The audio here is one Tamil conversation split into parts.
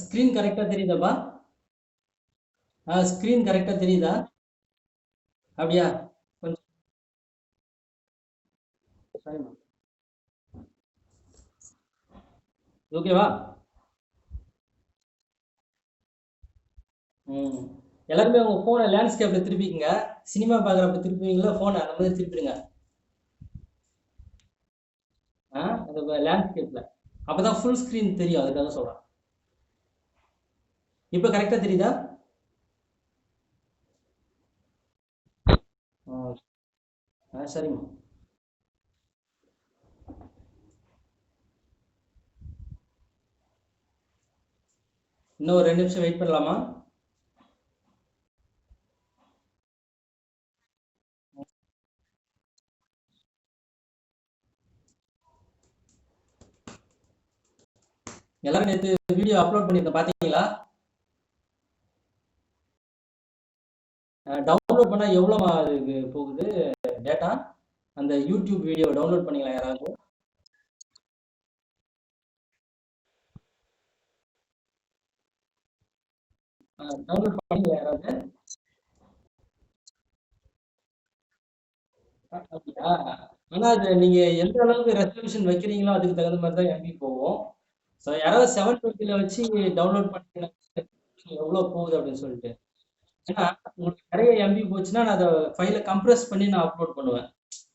ஸ்க்ரீன் கரெக்டா தெரியுதாப்பா? ஸ்க்ரீன் கரெக்டா தெரியுதா? அப்படியா? கொஞ்சம் சரிம்மா. ஓகேவா? ம். எல்லாருமே உங்க ஃபோனை லேண்ட்ஸ்கேப்ல திருப்பிக்கங்க. சினிமா பார்க்குறப்ப திருப்புவீங்களா ஃபோனை, அந்த மாதிரி திருப்பிடுங்க. அந்த லேண்ட்ஸ்கேப்ல. அப்பதான் ஃபுல் ஸ்க்ரீன் தெரியும், அதுக்காக சொல்றேன். இப்போ கரெக்டா தெரியுதா? ஆ, சரிம்மா. இன்னும் ஒரு 2 நிமிஷம் வெயிட் பண்ணலாமா? எல்லாரும் நேற்று வீடியோ அப்லோட் பண்ணியிருந்தேன், பார்த்தீங்களா? டவுன்லோட் பண்ணா எவ்வளோமா இதுக்கு போகுது டேட்டா? அந்த யூடியூப் வீடியோ டவுன்லோட் பண்ணீங்களா யாராவது? டவுன்லோட் பண்ணீங்களா யாராவது? அப்படியா? ஆனா அது நீங்க எந்த அளவுக்கு ரெசல்யூஷன் வைக்கிறீங்களோ அதுக்கு தகுந்த மாதிரி தான் எம்பி போகும். ஸோ யாராவது 720ல வச்சு டவுன்லோட் பண்ணீங்கன்னா எவ்வளோ போகுது அப்படின்னு சொல்லிட்டு. ஏன்னா உங்களுக்கு நிறைய எம்பி போச்சுன்னா நான் அதை ஃபைலை கம்ப்ரஸ் பண்ணி நான் அப்லோட் பண்ணுவேன்.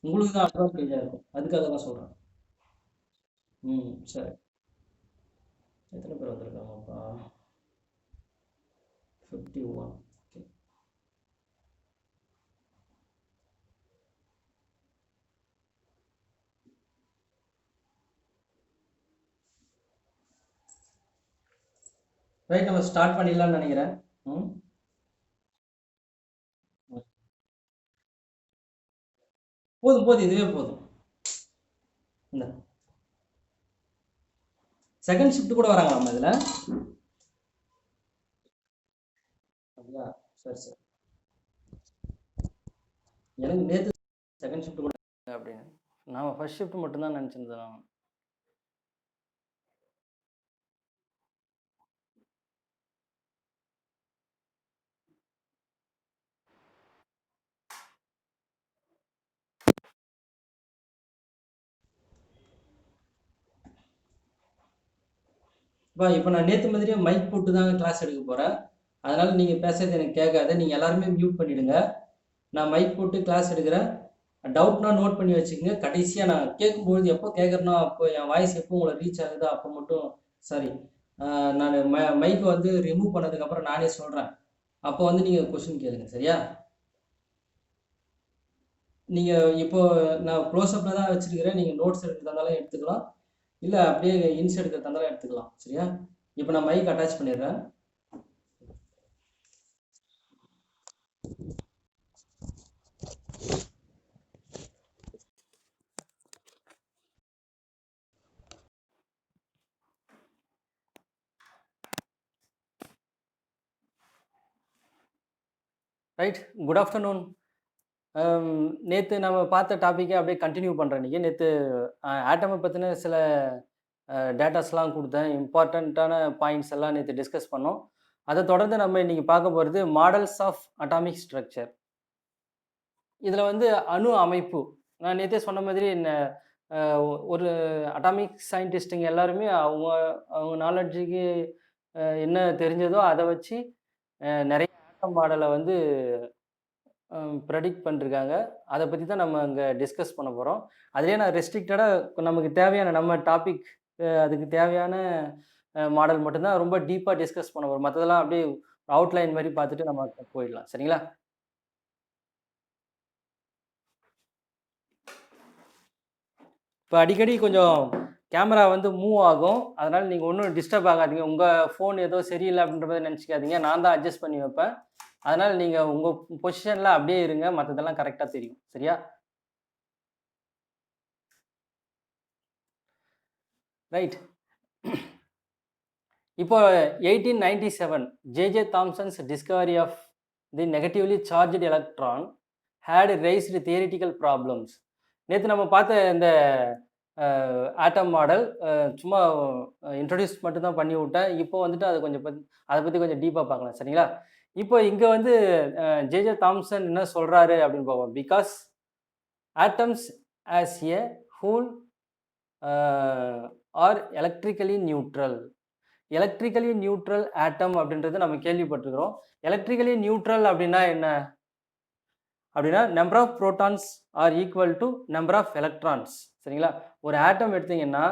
உங்களுக்கு தான் அட்வான்டேஜா இருக்கும். அதுக்காக தான் சொல்றேன். சரி. எத்தனை பேர் வந்திருக்காங்கப்பா? 51. ஓகே. ரைட், நம்ம ஸ்டார்ட் பண்ணிடலாம்னு நினைக்கிறேன். ம். போதும் போதும், இதுவே போதும். இந்த செகண்ட் ஷிஃப்ட் கூட வராங்களாமா இதுல? அப்படியா? சரி சரி. எனக்கு நேற்று செகண்ட் ஷிஃப்ட் கூட அப்படின்னு நான் ஃபர்ஸ்ட் ஷிஃப்ட் மட்டும்தான் நினச்சிருந்தேன் நான். இப்போ நான் நேற்று மாதிரியே மைக் போட்டு தான் கிளாஸ் எடுக்க போகிறேன். அதனால் நீங்கள் பேசுறது எனக்கு கேட்காது. நீங்கள் எல்லாருமே மியூட் பண்ணிவிடுங்க. நான் மைக் போட்டு கிளாஸ் எடுக்கிறேன். டவுட்னா நோட் பண்ணி வச்சுக்கோங்க. கடைசியாக நான் கேட்கும்பொழுது எப்போ கேட்குறனோ அப்போ என் வாய்ஸ் எப்போ உங்களை ரீச் ஆகுதோ அப்போ மட்டும் சாரி, நான் மைக்கை வந்து ரிமூவ் பண்ணதுக்கப்புறம் நானே சொல்கிறேன். அப்போ வந்து நீங்கள் கொஸ்டின் கேளுங்க, சரியா? நீங்கள் இப்போ நான் க்ளோஸ்அப்பில் தான் வச்சுருக்கிறேன். நீங்கள் நோட்ஸ் எடுக்கிறதா இருந்தாலும் எடுத்துக்கலாம், இல்லை அப்படியே இன்ஸ் எடுக்கிறதா இருந்தாலும் எடுத்துக்கலாம், சரியா? இப்போ நான் மைக் அட்டாச் பண்ணிடுறேன். Right, good afternoon. நேற்று நம்ம பார்த்த டாப்பிக்கை அப்படியே கண்டினியூ பண்ணுறேன். இன்றைக்கி நேற்று ஆட்டமை பற்றின சில டேட்டாஸ்லாம் கொடுத்தேன். இம்பார்ட்டண்ட்டான பாயிண்ட்ஸ் எல்லாம் நேற்று டிஸ்கஸ் பண்ணோம். அதை தொடர்ந்து நம்ம இன்றைக்கி பார்க்க போகிறது மாடல்ஸ் ஆஃப் அட்டாமிக் ஸ்ட்ரக்சர். இதில் வந்து அணு அமைப்பு, நான் நேற்றே சொன்ன மாதிரி ஒரு அட்டாமிக் சயின்டிஸ்ட்டுங்க எல்லாருமே அவங்க அவங்க நாலெட்ஜுக்கு என்ன தெரிஞ்சதோ அதை வச்சு நிறைய ஆட்டம் மாடலை வந்து ப்ரெடிக்ட் பண்ணிருக்காங்க. அதை பற்றி தான் நம்ம அங்கே டிஸ்கஸ் பண்ண போகிறோம். அதுலேயே நான் ரெஸ்ட்ரிக்டடாக நமக்கு தேவையான நம்ம டாபிக் அதுக்கு தேவையான மாடல் மட்டும்தான் ரொம்ப டீப்பாக டிஸ்கஸ் பண்ண போகிறோம். மற்றதெல்லாம் அப்படியே அவுட்லைன் மாதிரி பார்த்துட்டு நம்ம போயிடலாம், சரிங்களா? இப்போ அடிக்கடி கொஞ்சம் கேமரா வந்து மூவ் ஆகும். அதனால் நீங்கள் ஒன்றும் டிஸ்டர்ப் ஆகாதீங்க. உங்கள் ஃபோன் ஏதோ சரியில்லை அப்படின்ற மாதிரி நினச்சிக்காதீங்க. நான் தான் அட்ஜஸ்ட் பண்ணி வைப்பேன். அதனால் நீங்கள் உங்கள் பொசிஷனில் அப்படியே இருங்க. மற்றதெல்லாம் கரெக்டாக தெரியும், சரியா? ரைட். இப்போ 1897 J Thomson's discovery of the negatively charged electron had raised theoretical problems. நேற்று நம்ம பார்த்த இந்த ஆட்டம் மாடல் சும்மா இன்ட்ரடியூஸ் மட்டும் தான் பண்ணி விட்டேன். இப்போ வந்துட்டு அதை கொஞ்சம் அதை பற்றி கொஞ்சம் டீப்பாக பார்க்கலாம். சரிங்களா? இப்போ இங்கே வந்து ஜே.ஜே. தாம்சன் என்ன சொல்கிறாரு அப்படின்னு பார்ப்போம். Because atoms as a whole are electrically neutral. Electrically neutral atom அப்படின்றது நம்ம கேள்விப்பட்டிருக்கிறோம். எலக்ட்ரிக்கலி நியூட்ரல் அப்படின்னா என்ன அப்படின்னா, number of protons are equal to number of electrons. சரிங்களா? ஒரு ஆட்டம் எடுத்தீங்கன்னா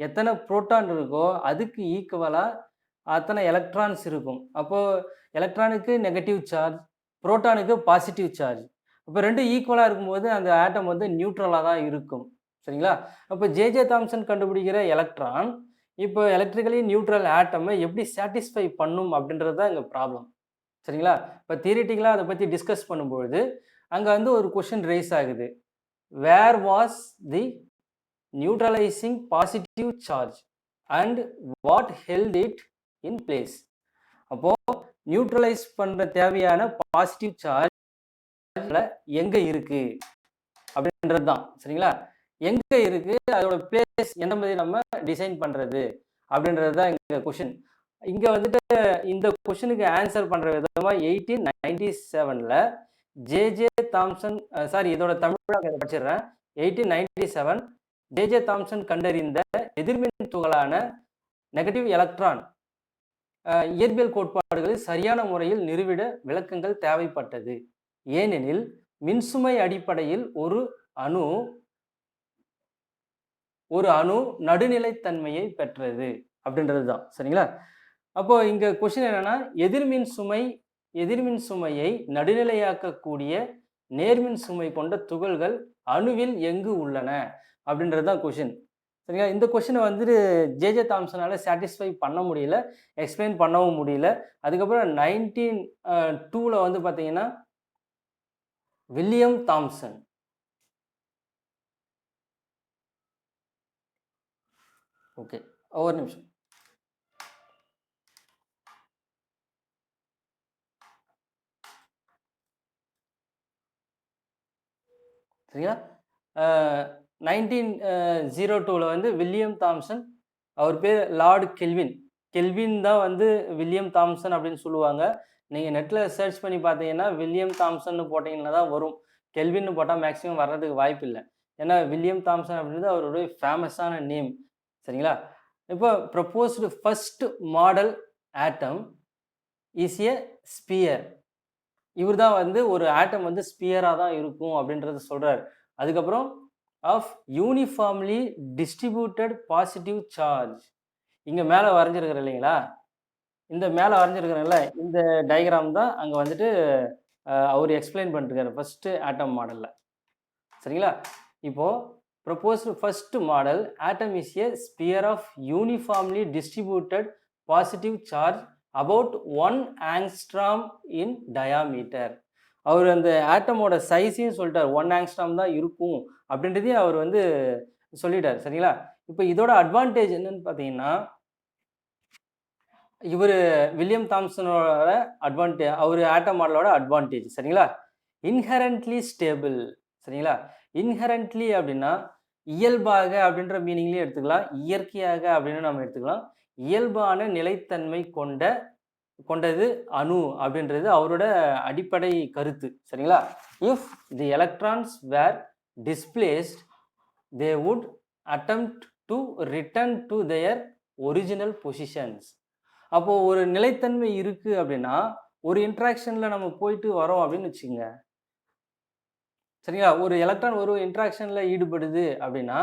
எத்தனை புரோட்டான் இருக்கோ அதுக்கு ஈக்குவலாக அத்தனை எலக்ட்ரான்ஸ் இருக்கும். அப்போது எலக்ட்ரானுக்கு நெகட்டிவ் சார்ஜ், புரோட்டானுக்கு பாசிட்டிவ் சார்ஜ். இப்போ ரெண்டும் ஈக்குவலாக இருக்கும்போது அந்த ஆட்டம் வந்து நியூட்ரலாக தான் இருக்கும். சரிங்களா? அப்போ ஜே.ஜே. தாம்சன் கண்டுபிடிக்கிற எலக்ட்ரான் இப்போ எலக்ட்ரிக்கலி நியூட்ரல் ஆட்டமை எப்படி சாட்டிஸ்ஃபை பண்ணும் அப்படின்றது தான் இங்கே ப்ராப்ளம். சரிங்களா? இப்போ தியரிட்டிக்கலாக அதை பற்றி டிஸ்கஸ் பண்ணும்பொழுது அங்கே வந்து ஒரு கொஷின் ரைஸ் ஆகுது. Where was the neutralising positive charge and what held it in place? அப்போது நியூட்ரலைஸ் பண்ணுற தேவையான பாசிட்டிவ் சார்ஜ் எங்கே இருக்குது அப்படின்றது தான். சரிங்களா? எங்கே இருக்குது, அதோட பிளேஸ் எந்த மாதிரி நம்ம டிசைன் பண்ணுறது அப்படின்றது தான் இங்கே கொஷின். இங்கே வந்துட்டு இந்த கொஷினுக்கு ஆன்சர் பண்ணுற விதமாக 1897 ஜே.ஜே. தாம்சன் இதோட தமிழாக படிச்சிடுறேன். 1897 ஜே.ஜே. தாம்சன் கண்டறிந்த எதிர்மின் துகளான நெகட்டிவ் எலக்ட்ரான் இயற்பியல் கோட்பாடுகளில் சரியான முறையில் நிறுவிட விளக்கங்கள் தேவைப்பட்டது. ஏனெனில் மின்சுமை அடிப்படையில் ஒரு அணு நடுநிலைத்தன்மையை பெற்றது அப்படின்றது தான். சரிங்களா? அப்போ இங்க கொஸ்டின் என்னன்னா, எதிர்மின் சுமையை நடுநிலையாக்கக்கூடிய நேர்மின் சுமை கொண்ட துகள்கள் அணுவில் எங்கு உள்ளன அப்படின்றது தான் கொஷின். சரிங்களா? இந்த கொஷினை வந்துட்டு ஜே.ஜே. தாம்சனால சாட்டிஸ்ஃபை பண்ண முடியல, எக்ஸ்பிளைன் பண்ணவும் முடியல. அதுக்கப்புறம் 1902 வந்து பார்த்தீங்கன்னா வில்லியம் தாம்சன், ஓகே ஒரு நிமிஷம், சரிங்களா? 1902 வந்து வில்லியம் தாம்சன், அவர் பேர் லார்டு கெல்வின் தான் வந்து வில்லியம் தாம்சன் அப்படின்னு சொல்லுவாங்க. நீங்கள் நெட்டில் சர்ச் பண்ணி பார்த்தீங்கன்னா வில்லியம் தாம்சன் போட்டிங்கன்னா தான் வரும். கெல்வின்னு போட்டால் மேக்ஸிமம் வர்றதுக்கு வாய்ப்பு இல்லை. ஏன்னா வில்லியம் தாம்சன் அப்படின்றது அவருடைய ஃபேமஸான நேம். சரிங்களா? இப்போ proposed first model atom is a sphere. இவர் தான் வந்து ஒரு ஆட்டம் வந்து ஸ்பியராக தான் இருக்கும் அப்படின்றத சொல்கிறார். அதுக்கப்புறம் of uniformly distributed positive charge. இங்கே மேலே வரைஞ்சிருக்கிற இல்லைங்களா, இந்த மேலே வரைஞ்சிருக்கிறேன்ல இந்த டயக்ராம் தான் அங்கே வந்துட்டு அவர் எக்ஸ்பிளைன் பண்ணிருக்காரு ஃபஸ்ட்டு ஆட்டம் மாடலில். சரிங்களா? இப்போது proposed first model atom is a sphere of uniformly distributed positive charge about 1 angstrom in diameter. அவர் அந்த ஆட்டமோட சைஸையும் சொல்லிட்டார், 1 ஆங்ஸ்ட்ராம் தான் இருக்கும் அப்படின்றதையும் அவர் வந்து சொல்லிட்டார். சரிங்களா? இப்போ இதோட அட்வான்டேஜ் என்னன்னு பார்த்தீங்கன்னா, இவர் வில்லியம் தாம்சனோட அவர் ஆட்டம் மாடலோட அட்வான்டேஜ். சரிங்களா? Inherently stable. சரிங்களா? இன்ஹெரண்ட்லி அப்படின்னா இயல்பாக அப்படின்ற மீனிங்லேயே எடுத்துக்கலாம், இயற்கையாக அப்படின்னு நம்ம எடுத்துக்கலாம். இயல்பான நிலைத்தன்மை கொண்டது அணு அப்படின்றது அவரோட அடிப்படை கருத்து. சரிங்களா? If the electrons were displaced they would attempt to return to their original positions. அப்போது ஒரு நிலைத்தன்மை இருக்குது அப்படின்னா ஒரு இன்ட்ராக்ஷனில் நம்ம போயிட்டு வரோம் அப்படின்னு வச்சுக்கோங்க. சரிங்களா? ஒரு எலக்ட்ரான் ஒரு இன்ட்ராக்ஷனில் ஈடுபடுது அப்படின்னா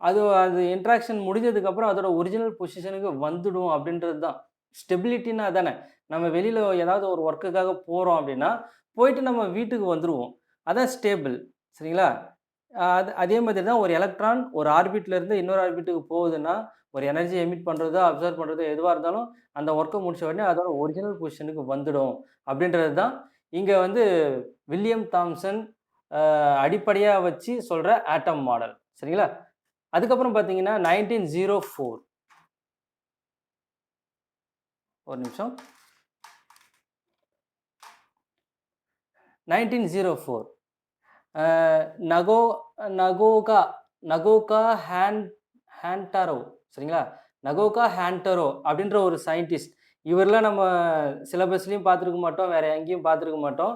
அது இன்ட்ராக்ஷன் முடிஞ்சதுக்கப்புறம் அதோட ஒரிஜினல் பொசிஷனுக்கு வந்துடும் அப்படின்றது தான் ஸ்டெபிலிட்டின்னா. தானே நம்ம வெளியில் ஏதாவது ஒரு ஒர்க்குக்காக போகிறோம் அப்படின்னா போயிட்டு நம்ம வீட்டுக்கு வந்துடுவோம், அதான் ஸ்டேபிள். சரிங்களா? அதே மாதிரி தான் ஒரு எலக்ட்ரான் ஒரு ஆர்பிட்லேருந்து இன்னொரு ஆர்பிட்டுக்கு போகுதுன்னா ஒரு எனர்ஜி எமிட் பண்ணுறதோ அப்சர்வ் பண்ணுறதோ எதுவாக இருந்தாலும் அந்த ஒர்க்கை முடிச்ச உடனே அதோட ஒரிஜினல் பொசிஷனுக்கு வந்துடும் அப்படின்றது தான் இங்கே வந்து வில்லியம் தாம்சன் அடிப்படையாக வச்சு சொல்கிற ஆட்டம் மாடல். சரிங்களா? அதுக்கப்புறம் பார்த்தீங்கன்னா 1904, ஒரு நிமிஷம், 1904 நகோகா ஹான்டாரோ சரிங்களா? நகோகா ஹான்டாரோ அப்படின்ற ஒரு சயின்டிஸ்ட். இவரெல்லாம் நம்ம சிலபஸ்லயும் பார்த்துருக்க மாட்டோம். வேற எங்கேயும் பார்த்துருக்க மாட்டோம்.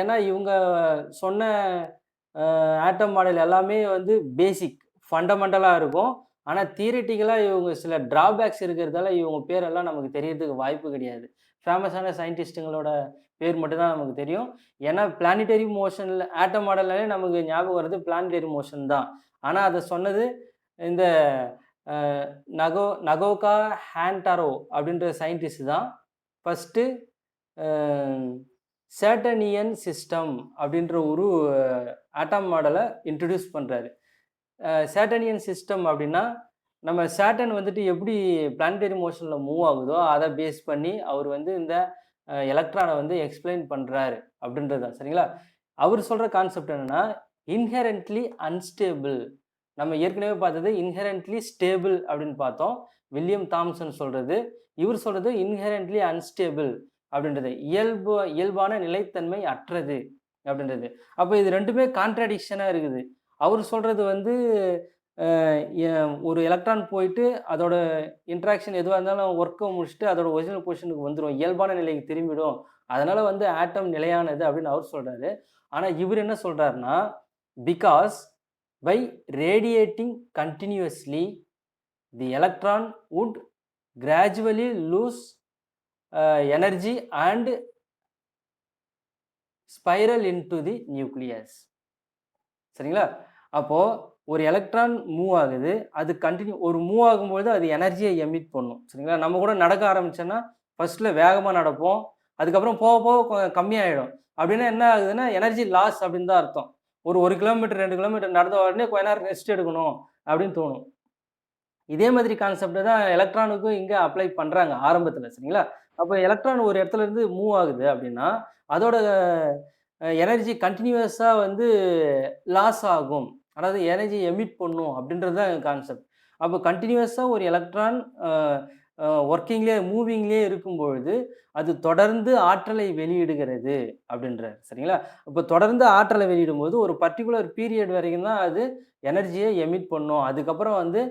ஏன்னா இவங்க சொன்ன ஆட்டம் மாடல் எல்லாமே வந்து பேசிக், ஃபண்டமெண்டலா இருக்கும். ஆனா தியரிட்டிக்கலா இவங்க சில டிராபேக்ஸ் இருக்கிறதால இவங்க பேரெல்லாம் நமக்கு தெரியறதுக்கு வாய்ப்பு கிடையாது. ஃபேமஸான சயின்டிஸ்ட்டுங்களோட பேர் மட்டும் தான் நமக்கு தெரியும். ஏன்னா பிளானிட்டரி மோஷன்ல ஆட்டம் மாடல்னாலே நமக்கு ஞாபகம் வர்றது பிளானிட்டரி மோஷன் தான். ஆனா அத சொன்னது இந்த அ நகோகா ஹான்டாரோ அப்படின்ற சயின்டிஸ்ட் தான். ஃபர்ஸ்ட்டு அ சேட்டர்னியன் சிஸ்டம் அப்படின்ற ஒரு ஆட்டம் மாடலை இன்ட்ரடியூஸ் பண்ணுறாரு. சேட்டர்னியன் சிஸ்டம் அப்படின்னா நம்ம சேட்டன் வந்துட்டு எப்படி பிளானட்டரி மோஷனில் மூவ் ஆகுதோ அதை பேஸ் பண்ணி அவர் வந்து இந்த எலக்ட்ரானை வந்து எக்ஸ்பிளைன் பண்ணுறாரு அப்படின்றது தான் சரிங்களா. அவர் சொல்கிற கான்செப்ட் என்னென்னா இன்ஹெரண்ட்லி அன்ஸ்டேபிள். நம்ம ஏற்கனவே பார்த்தது இன்ஹெரண்ட்லி ஸ்டேபிள் அப்படின்னு பார்த்தோம். வில்லியம் தாம்சன் சொல்கிறது. இவர் சொல்கிறது இன்ஹெரண்ட்லி அன்ஸ்டேபிள் அப்படின்றது. இயல்பான நிலைத்தன்மை அற்றது அப்படின்றது. அப்போ இது ரெண்டுமே கான்ட்ராடிக்ஷனாக இருக்குது. அவர் சொல்கிறது வந்து ஒரு எலக்ட்ரான் போயிட்டு அதோட இன்ட்ராக்ஷன் எதுவாக இருந்தாலும் ஒர்க்கை முடிச்சுட்டு அதோட ஒரிஜினல் பொசிஷனுக்கு வந்துடும், இயல்பான நிலைக்கு திரும்பிடும். அதனால வந்து ஆட்டம் நிலையானது அப்படின்னு அவர் சொல்றாரு. ஆனா இவர் என்ன சொல்றாருன்னா, because by radiating continuously the electron would gradually lose energy and spiral into the nucleus. சரிங்களா? அப்போ ஒரு எலக்ட்ரான் மூவ் ஆகுது. அது ஒரு மூவ் ஆகும்போது அது எனர்ஜியை எமிட் பண்ணும். சரிங்களா? நம்ம கூட நடக்க ஆரம்பிச்சோன்னா ஃபர்ஸ்ட்ல வேகமா நடப்போம். அதுக்கப்புறம் போக போக கம்மியாயிடும். அப்படின்னா என்ன ஆகுதுன்னா எனர்ஜி லாஸ் அப்படின்னு தான் அர்த்தம். ஒரு 1 கிலோமீட்டர் 2 கிலோமீட்டர் நடந்த உடனே கொஞ்ச நேரம் ரெஸ்ட் எடுக்கணும் அப்படின்னு தோணும். இதே மாதிரி கான்செப்ட் தான் எலக்ட்ரானுக்கும் இங்க அப்ளை பண்றாங்க ஆரம்பத்துல. சரிங்களா? அப்ப எலக்ட்ரான் ஒரு இடத்துல இருந்து மூவ் ஆகுது அப்படின்னா, அதோட எனர்ஜி கன்டினியூஸா வந்து லாஸ் ஆகும். அதாவது எனர்ஜி எமிட் பண்ணும் அப்படின்றது தான் கான்செப்ட். அப்போ கன்டினியூஸா ஒரு எலக்ட்ரான் ஒர்க்கிங்லேயே மூவிங்லேயே இருக்கும்பொழுது அது தொடர்ந்து ஆற்றலை வெளியிடுகிறது அப்படின்றார். சரிங்களா? இப்போ தொடர்ந்து ஆற்றலை வெளியிடும்போது ஒரு பர்ட்டிகுலர் பீரியட் வரைக்கும் தான் அது எனர்ஜியை எமிட் பண்ணும். அதுக்கப்புறம் வந்து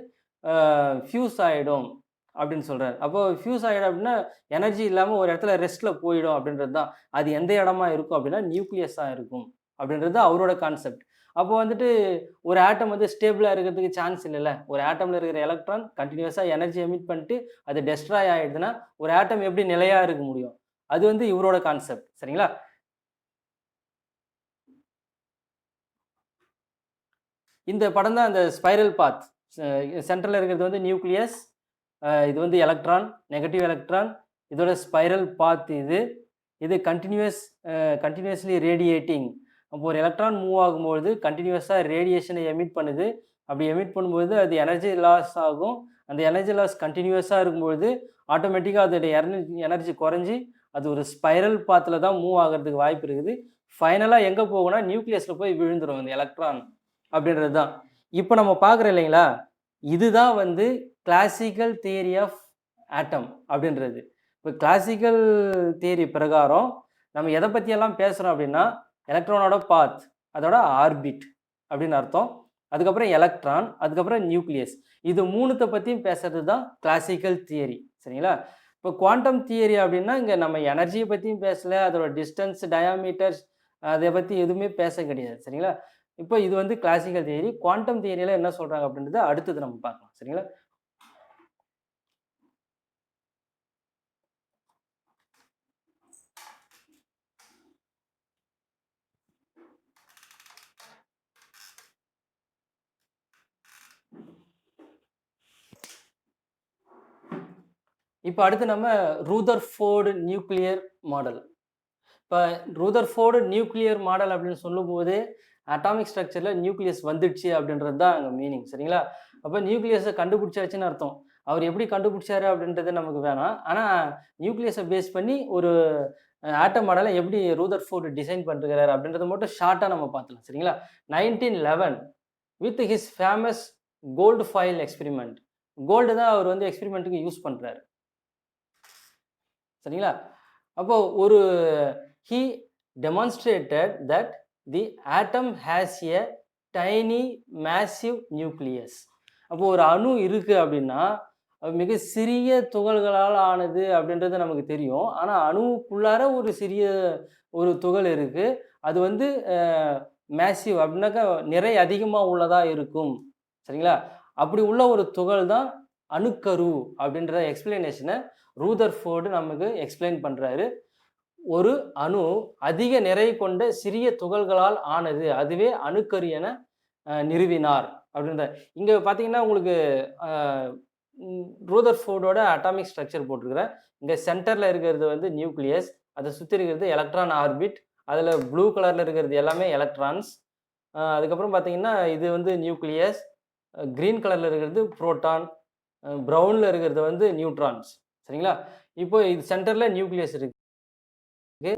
ஃபியூஸ் ஆகிடும் அப்படின்னு சொல்றாரு. அப்போ ஃபியூஸ் ஆகிடும் அப்படின்னா எனர்ஜி இல்லாமல் ஒரு இடத்துல ரெஸ்ட்ல போயிடும் அப்படின்றது தான். அது எந்த இடமா இருக்கும் அப்படின்னா நியூக்ளியஸாக இருக்கும் அப்படின்றது அவரோட கான்செப்ட். அப்போ வந்துட்டு ஒரு ஆட்டம் வந்து ஸ்டேபிளாக இருக்கிறதுக்கு சான்ஸ் இல்லைல்ல. ஒரு ஆட்டமில் இருக்கிற எலக்ட்ரான் கண்டினியூஸாக எனர்ஜி எமிட் பண்ணிட்டு அது டெஸ்ட்ராய் ஆகிடுதுன்னா ஒரு ஆட்டம் எப்படி நிலையாக இருக்க முடியும்? அது வந்து இவரோட கான்செப்ட். சரிங்களா? இந்த படம் தான் அந்த ஸ்பைரல் பாத். சென்டரில் இருக்கிறது வந்து நியூக்ளியஸ், இது வந்து எலக்ட்ரான், நெகட்டிவ் எலக்ட்ரான். இதோட ஸ்பைரல் பாத் இது. இது கண்டினியூஸ்லி ரேடியேட்டிங். அப்போ ஒரு எலக்ட்ரான் மூவ் ஆகும்போது கண்டினியூஸாக ரேடியேஷனை எமிட் பண்ணுது. அப்படி எமிட் பண்ணும்போது அது எனர்ஜி லாஸ் ஆகும். அந்த எனர்ஜி லாஸ் கண்டினியூஸாக இருக்கும்பொழுது ஆட்டோமேட்டிக்காக அதோடைய எனர்ஜி குறைஞ்சி அது ஒரு ஸ்பைரல் பாத்தில் தான் மூவ் ஆகிறதுக்கு வாய்ப்பு இருக்குது. ஃபைனலாக எங்கே போகும்னா நியூக்ளியஸில் போய் விழுந்துடும் இந்த எலக்ட்ரான் அப்படின்றது தான். இப்போ நம்ம பார்க்குறோம் இல்லைங்களா, இதுதான் வந்து கிளாசிக்கல் தியரி ஆஃப் ஆட்டம் அப்படின்றது. இப்போ கிளாசிக்கல் தியரி பிரகாரம் நம்ம எதை பற்றியெல்லாம் பேசுகிறோம் அப்படின்னா எலக்ட்ரானோட பாத், அதோட ஆர்பிட் அப்படின்னு அர்த்தம். அதுக்கப்புறம் எலக்ட்ரான், அதுக்கப்புறம் நியூக்ளியஸ். இது மூணுத்தை பற்றியும் பேசுறது தான் கிளாசிக்கல் தியரி. சரிங்களா? இப்போ குவாண்டம் தியரி அப்படின்னா இங்கே நம்ம எனர்ஜியை பற்றியும் பேசலை, அதோட டிஸ்டன்ஸ், டயாமீட்டர்ஸ் அதை பற்றி எதுவுமே பேச கிடையாது. சரிங்களா? இப்போ இது வந்து கிளாசிக்கல் தியரி. குவாண்டம் தியரியில் என்ன சொல்கிறாங்க அப்படின்றத அடுத்தது நம்ம பார்க்கலாம். சரிங்களா? இப்போ அடுத்து நம்ம ரூதர்ஃபோர்டு நியூக்ளியர் மாடல். இப்போ ரூதர்ஃபோர்டு நியூக்ளியர் மாடல் அப்படின்னு சொல்லும்போது அட்டாமிக் ஸ்ட்ரக்சரில் நியூக்ளியஸ் வந்துடுச்சு அப்படின்றது தான் அங்கே மீனிங். சரிங்களா? அப்போ நியூக்ளியஸை கண்டுபிடிச்சாச்சுன்னு அர்த்தம். அவர் எப்படி கண்டுபிடிச்சாரு அப்படின்றது நமக்கு வேணாம். ஆனால் நியூக்ளியஸை பேஸ் பண்ணி ஒரு ஆட்டம் மாடலை எப்படி ரூதர்ஃபோர்டு டிசைன் பண்ணிருக்கிறாரு அப்படின்றத மட்டும் ஷார்ட்டாக நம்ம பார்த்துலாம். சரிங்களா? 1911 with his famous gold foil experiment. Gold தான் அவர் வந்து எக்ஸ்பெரிமெண்ட்டுக்கு யூஸ் பண்ணுறாரு. சரிங்களா? அப்போ ஒரு he demonstrated that the atom has a tiny massive nucleus. அப்போ ஒரு அணு இருக்கு அப்படின்னா, மிக சிறிய துகள்களால் ஆனது அப்படின்றது நமக்கு தெரியும். ஆனா அணுவுக்குள்ளார ஒரு சிறிய ஒரு துகள் இருக்கு. அது வந்து மேசிவ் அப்படின்னாக்கா நிறை அதிகமா உள்ளதா இருக்கும். சரிங்களா? அப்படி உள்ள ஒரு துகள் தான் அணுக்கரு அப்படின்ற எக்ஸ்ப்ளனேஷன ரூதர்ஃபோர்டு நமக்கு எக்ஸ்ப்ளைன் பண்றாரு. ஒரு அணு அதிக நிறை கொண்ட சிறிய துகள்களால் ஆனது. அதுவே அணுக்கரு என நிறுவினார் அப்படின்ற. இங்க பார்த்தீங்கன்னா உங்களுக்கு அ ரூதர்ஃபோர்டோட அட்டாமிக் ஸ்ட்ரக்சர் போட்டிருக்கிறேன். இங்க சென்டர்ல இருக்கிறது வந்து நியூக்ளியஸ். அத சுத்தி இருக்கிறது எலக்ட்ரான் ஆர்பிட். அதுல ப்ளூ கலர்ல இருக்கிறது எல்லாமே எலக்ட்ரான்ஸ். அதுக்கப்புறம் பார்த்தீங்கன்னா, இது வந்து நியூக்ளியஸ். கிரீன் கலர்ல இருக்கிறது புரோட்டான். ப்ரவுன்ல இருக்கிறது வந்து நியூட்ரான்ஸ். சரிங்களா? இப்போ இது சென்டர்ல நியூக்ளியஸ் இருக்கு.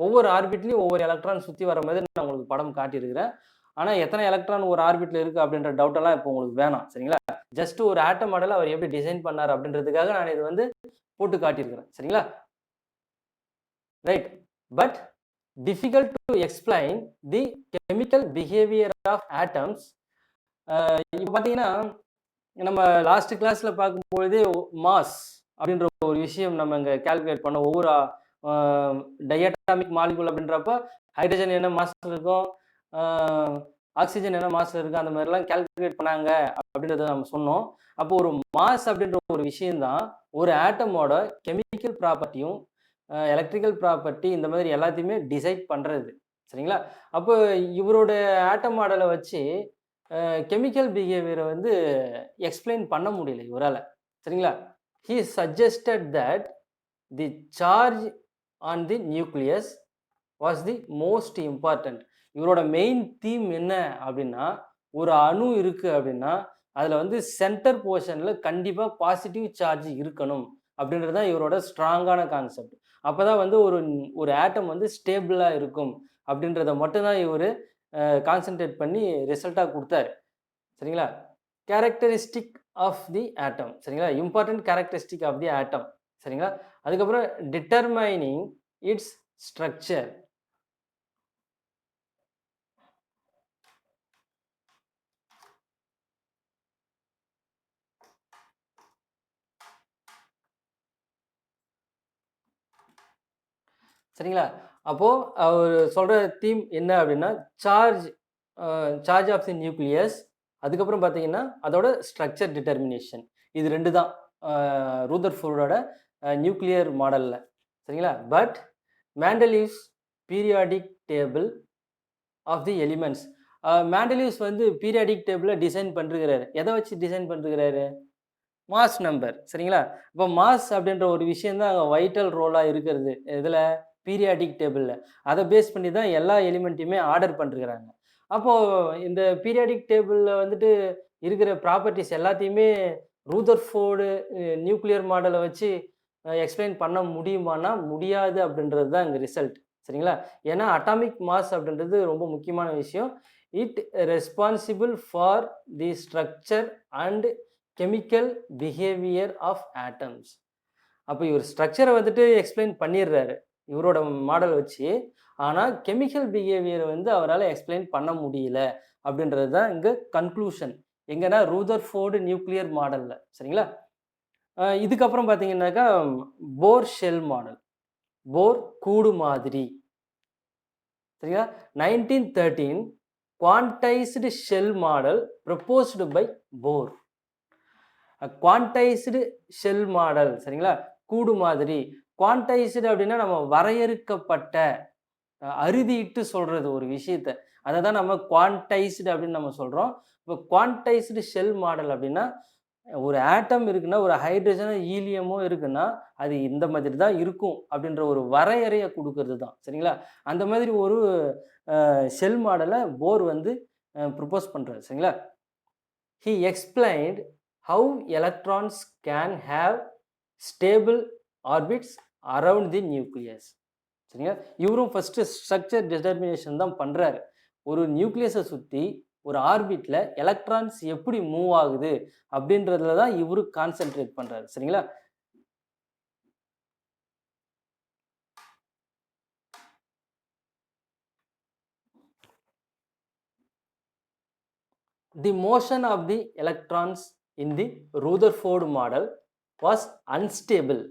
ஒவ்வொரு ஆர்பிட்லயும் ஒவ்வொரு எலக்ட்ரான் சுத்தி வர மாதிரி நான் உங்களுக்கு படம் காட்டியிருக்கிறேன். ஆனா எத்தனை எலக்ட்ரான் ஒரு ஆர்பிட்ல இருக்கு அப்படின்ற டவுட் எல்லாம் இப்போ உங்களுக்கு வேணாம். சரிங்களா? ஜஸ்ட் ஒரு ஆட்டம் மாடல் அவர் எப்படி டிசைன் பண்ணார் அப்படின்றதுக்காக நான் இது வந்து போட்டு காட்டியிருக்கிறேன். சரிங்களா? Right. But difficult to explain the chemical behaviour of atoms. இப்போ பார்த்தீங்கன்னா, நம்ம லாஸ்ட் கிளாஸ்ல பார்க்கும்பொழுதே மாஸ் அப்படின்ற ஒரு விஷயம் நம்ம இங்க கால்குலேட் பண்ணோம். ஒவ்வொரு டைஅட்டாமிக் மாலிகுல் அப்படின்றப்ப ஹைட்ரஜன் என்ன மாஸ்ல இருக்கும், ஆக்சிஜன் என்ன மாஸ்ல இருக்கு, அந்த மாதிரிலாம் கால்குலேட் பண்ணாங்க அப்படின்றத நம்ம சொன்னோம். அப்போ ஒரு மாஸ் அப்படின்ற ஒரு விஷயம் தான் ஒரு ஆட்டமோட கெமிக்கல் ப்ராப்பர்ட்டியும் எலக்ட்ரிக்கல் ப்ராப்பர்ட்டி இந்த மாதிரி எல்லாத்தையுமே டிசைட் பண்றது. சரிங்களா? அப்போ இவரோட ஆட்டம் மாடலை வச்சு கெமிக்கல் பிஹேவியரை வந்து எக்ஸ்பிளைன் பண்ண முடியல இவரால். சரிங்களா? He suggested that the charge on the nucleus was the most important. இவரோட மெயின் தீம் என்ன அப்படின்னா, ஒரு அணு இருக்கு அப்படின்னா அதில் வந்து சென்டர் போர்ஷனில் கண்டிப்பாக பாசிட்டிவ் சார்ஜ் இருக்கணும் அப்படின்றது தான் இவரோட ஸ்ட்ராங்கான கான்செப்ட். அப்போ தான் வந்து ஒரு ஒரு ஆட்டம் வந்து ஸ்டேபிளாக இருக்கும் அப்படின்றத மட்டும்தான் இவர் கான்சென்ட்ரேட் பண்ணி ரிசல்ட்டாக கொடுத்தாரு. சரிங்களா? கேரக்டரிஸ்டிக் ஆஃப் தி ஆட்டம். சரிங்களா? இம்பார்ட்டன்ட் கேரக்டரிஸ்டிக் ஆஃப் தி ஆட்டம். சரிங்களா? அதுக்கப்புறம் டிட்டர்மைனிங் இட்ஸ் ஸ்ட்ரக்சர். சரிங்களா? அப்போ அவர் சொல்ற தீம் என்ன அப்படின்னா, charge charge of the nucleus. அதுக்கப்புறம் பார்த்தீங்கன்னா, அதோட ஸ்ட்ரக்சர் டிட்டர்மினேஷன். இது 2 தான் ரூதர்ஃபோர்டோட நியூக்ளியர் மாடல்ல. சரிங்களா? But Mendeleev's periodic table of the elements. Mendeleev's வந்து பீரியாடிக் டேபிள டிசைன் பண்ணிருக்கிறாரு. எதை வச்சு டிசைன் பண்ணிருக்கிறாரு? Mass number. சரிங்களா? இப்போ மாஸ் அப்படின்ற ஒரு விஷயம் தான் அங்க வைட்டல் ரோலா இருக்கிறது. எதுல? பீரியாடிக் டேபிள்ல. அத பேஸ் பண்ணி தான் எல்லா எலிமெண்ட்டையுமே ஆர்டர் பண்ணிருக்கிறாங்க. அப்போ இந்த பீரியாடிக் டேபிள்ல வந்துட்டு இருக்கிற ப்ராப்பர்ட்டீஸ் எல்லாத்தையுமே ரூதர்ஃபோர்டு நியூக்ளியர் மாடலை வச்சு எக்ஸ்பிளைன் பண்ண முடியுமான்னா, முடியாது அப்படின்றது தான் இங்க ரிசல்ட். சரிங்களா? ஏன்னா அட்டாமிக் மாஸ் அப்படின்றது ரொம்ப முக்கியமான விஷயம். It responsible for the structure and chemical behaviour of atoms. அப்போ இவர் ஸ்ட்ரக்சரை வந்துட்டு எக்ஸ்பிளைன் பண்ணிடுறாரு இவரோட மாடல் வச்சு. ஆனால் கெமிக்கல் பிஹேவியரை வந்து அவரால் எக்ஸ்பிளைன் பண்ண முடியல அப்படின்றது தான் இங்கே கன்க்ளூஷன். எங்கன்னா ரூதர்ஃபோர்டு நியூக்ளியர் மாடலில். சரிங்களா? இதுக்கப்புறம் பார்த்தீங்கன்னாக்கா போர் ஷெல் மாடல். போர் கூடு மாதிரி. சரிங்களா? 1913 quantized shell model proposed by Bohr. Quantized shell model. சரிங்களா? கூடு மாதிரி. குவான்டைஸ்டு அப்படின்னா நம்ம வரையறுக்கப்பட்ட, அறுதியிட்டு சொல்றது ஒரு விஷயத்த. அதை தான் நம்ம குவான்டைஸ்டு அப்படின்னு நம்ம சொல்றோம். இப்போ குவான்டைஸ்டு ஷெல் மாடல் அப்படின்னா, ஒரு ஆட்டம் இருக்குன்னா, ஒரு ஹைட்ரஜனோ ஹீலியமோ இருக்குன்னா, அது இந்த மாதிரி தான் இருக்கும் அப்படின்ற ஒரு வரையறையை கொடுக்கறது தான். சரிங்களா? அந்த மாதிரி ஒரு ஷெல் மாடலை போர் வந்து ப்ரப்போஸ் பண்றாரு. சரிங்களா? He explained how electrons can have stable orbits around the nucleus. சரிங்களா? இவரும் ஃபர்ஸ்ட் ஸ்ட்ரக்சர் டிட்டர்மினேஷன் தான் பண்றாரு. ஒரு நியூக்ளியஸை சுற்றி ஒரு ஆர்பிட்ல எலக்ட்ரான்ஸ் எப்படி மூவ் ஆகுது அப்படின்றதுல தான் இவரு கான்சென்ட்ரேட் பண்றாரு. சரிங்களா? The motion of the electrons in the Rutherford model was unstable.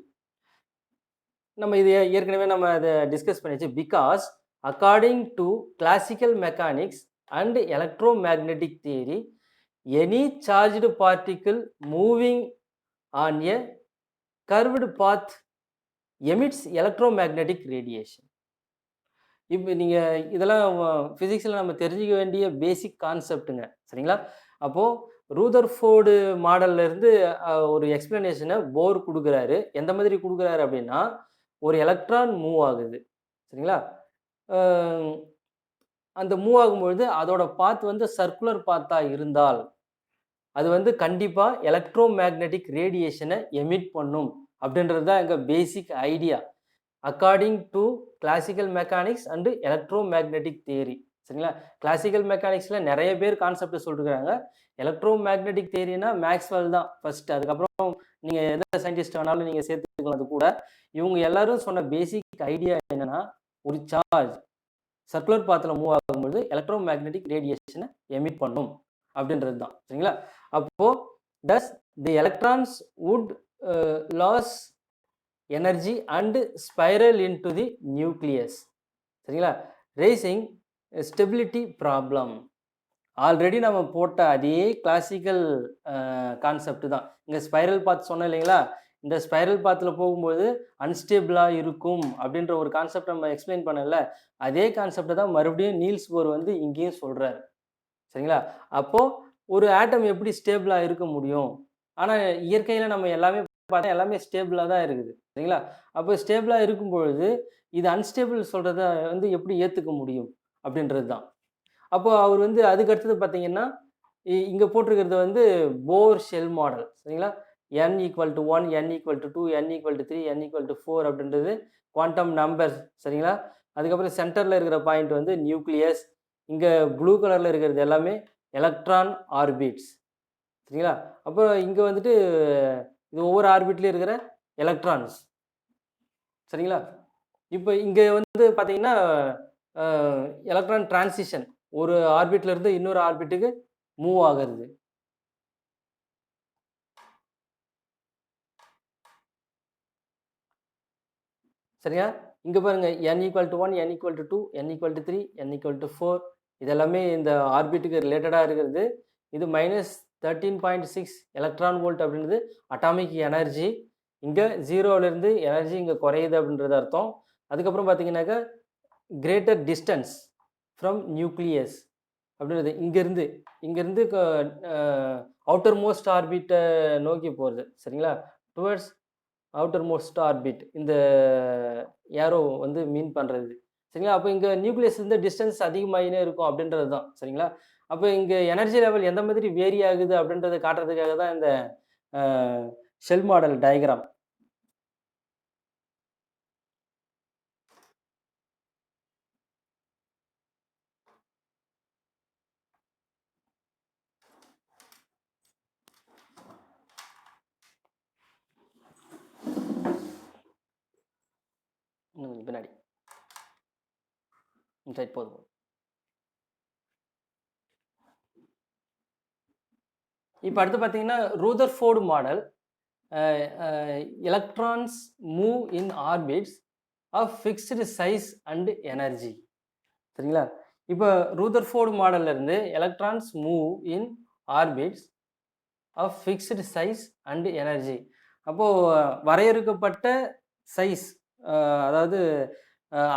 நம்ம இது ஏற்கனவே நம்ம அதை டிஸ்கஸ் பண்ணிச்சு. Because according to classical mechanics and electromagnetic theory, any charged particle moving on a curved path emits electromagnetic radiation. இப்போ நீங்கள் இதெல்லாம் ஃபிசிக்ஸில் நம்ம தெரிஞ்சுக்க வேண்டிய பேசிக் கான்செப்ட்டுங்க, சரிங்களா? அப்போது ரூதர்ஃபோர்டு மாடல்லேருந்து ஒரு எக்ஸ்ப்ளனேஷனை போர் கொடுக்குறாரு. எந்த மாதிரி கொடுக்குறாரு அப்படின்னா, ஒரு எலக்ட்ரான் மூவ் ஆகுது, சரிங்களா? அந்த மூவ் ஆகும்பொழுது அதோட பாத் வந்து சர்க்குலர் பாத்தாக இருந்தால் அது வந்து கண்டிப்பாக எலக்ட்ரோ மேக்னெட்டிக் ரேடியேஷனை எமிட் பண்ணும் அப்படின்றது தான் எங்கள் basic idea according to classical mechanics and electro magnetic theory, சரிங்களா? கிளாசிக்கல் மெக்கானிக்ஸில் நிறைய பேர் கான்செப்ட் சொல்லிருக்காங்க. எலக்ட்ரோ மேக்னெட்டிக் தியரினா மேக்ஸ்வெல் தான் ஃபர்ஸ்ட். அதுக்கப்புறம் நீங்கள் எந்த சயின்டிஸ்ட் வேணாலும் நீங்கள் சேர்த்துக்கலாம். அது கூட இவங்க எல்லாரும் சொன்ன பேசிக் ஐடியா என்னன்னா, ஒரு சார்ஜ் சர்க்குலர் பாத்தில் மூவ் ஆகும்போது எலக்ட்ரோ மேக்னெட்டிக் ரேடியேஷனை எமிட் பண்ணும் அப்படின்றது தான், சரிங்களா? அப்போ does the electrons would lose energy and spiral into the nucleus, சரிங்களா? Raising stability problem. ஆல்ரெடி நம்ம போட்ட அதே கிளாசிக்கல் கான்செப்ட் தான். இங்கே ஸ்பைரல் பாத் சொன்னோம் இல்லைங்களா? இந்த ஸ்பைரல் பாத்தில் போகும்போது அன்ஸ்டேபிளாக இருக்கும் அப்படின்ற ஒரு கான்செப்ட் நம்ம எக்ஸ்பிளைன் பண்ணல. அதே கான்செப்டை தான் மறுபடியும் நீல்ஸ் போர் வந்து இங்கேயும் சொல்கிறாரு, சரிங்களா? அப்போது ஒரு ஆட்டம் எப்படி ஸ்டேபிளாக இருக்க முடியும்? ஆனால் இயற்கையில் நம்ம எல்லாமே பார்த்தா எல்லாமே ஸ்டேபிளாக தான் இருக்குது, சரிங்களா? அப்போ ஸ்டேபிளாக இருக்கும் பொழுது இது அன்ஸ்டேபிள் சொல்கிறத வந்து எப்படி ஏற்றுக்க முடியும் அப்படின்றது தான். அப்போ அவர் வந்து அதுக்கு அடுத்தது பார்த்தீங்கன்னா, இங்கே போட்டிருக்கிறது வந்து போர் ஷெல் மாடல், சரிங்களா? n = 1, n = 2, n = 3, n = 4 அப்படின்றது குவாண்டம் நம்பர்ஸ், சரிங்களா? அதுக்கப்புறம் சென்டரில் இருக்கிற பாயிண்ட் வந்து நியூக்ளியஸ். இங்கே ப்ளூ கலரில் இருக்கிறது எல்லாமே எலக்ட்ரான் ஆர்பிட்ஸ், சரிங்களா? அப்புறம் இங்கே வந்துட்டு இது ஒவ்வொரு ஆர்பிட்லேயும் இருக்கிற எலக்ட்ரான்ஸ், சரிங்களா? இப்போ இங்கே வந்து பார்த்தீங்கன்னா எலக்ட்ரான் டிரான்சிஷன் ஒரு ஆர்பிட்ல இருந்து இன்னொரு ஆர்பிட்டுக்கு மூவ் ஆகிறது. சரியா? இங்கே பாருங்க n = 1, n = 2, n = 3, n = 4 இதெல்லாமே இந்த ஆர்பிட்டுக்கு ரிலேட்டடாக இருக்கிறது. இது -13.6 எலக்ட்ரான் வோல்ட் அப்படின்றது அட்டாமிக் எனர்ஜி. இங்கே ஜீரோவிலேருந்து எனர்ஜி இங்கே குறையுது அப்படின்றது அர்த்தம். அதுக்கப்புறம் பார்த்தீங்கன்னாக்கா கிரேட்டர் டிஸ்டன்ஸ் ஃப்ரம் நியூக்ளியஸ் அப்படின்றது இங்கேருந்து அவுட்டர் மோஸ்ட் ஆர்பிட்டை நோக்கி போகிறது, சரிங்களா? டுவர்ட்ஸ் அவுட்டர் மோஸ்ட் ஆர்பிட் இந்த ஏரோ வந்து மீன் பண்ணுறது, சரிங்களா? அப்போ இங்கே நியூக்ளியஸ் இருந்து டிஸ்டன்ஸ் அதிகமாகினே இருக்கும் அப்படின்றது தான், சரிங்களா? அப்போ இங்கே எனர்ஜி லெவல் எந்த மாதிரி வேரி ஆகுது அப்படின்றத காட்டுறதுக்காக தான் இந்த ஷெல் மாடல் டயக்ராம். பின்னாடி சைட் போதும். இப்போ அடுத்து பார்த்தீங்கன்னா Rutherford model electrons move in orbits of fixed size and energy, சரிங்களா? இப்போ ரூதர்ஃபோர்டு மாடல்ல இருந்து electrons move in orbits of fixed size and energy. அப்போது வரையறுக்கப்பட்ட சைஸ், அதாவது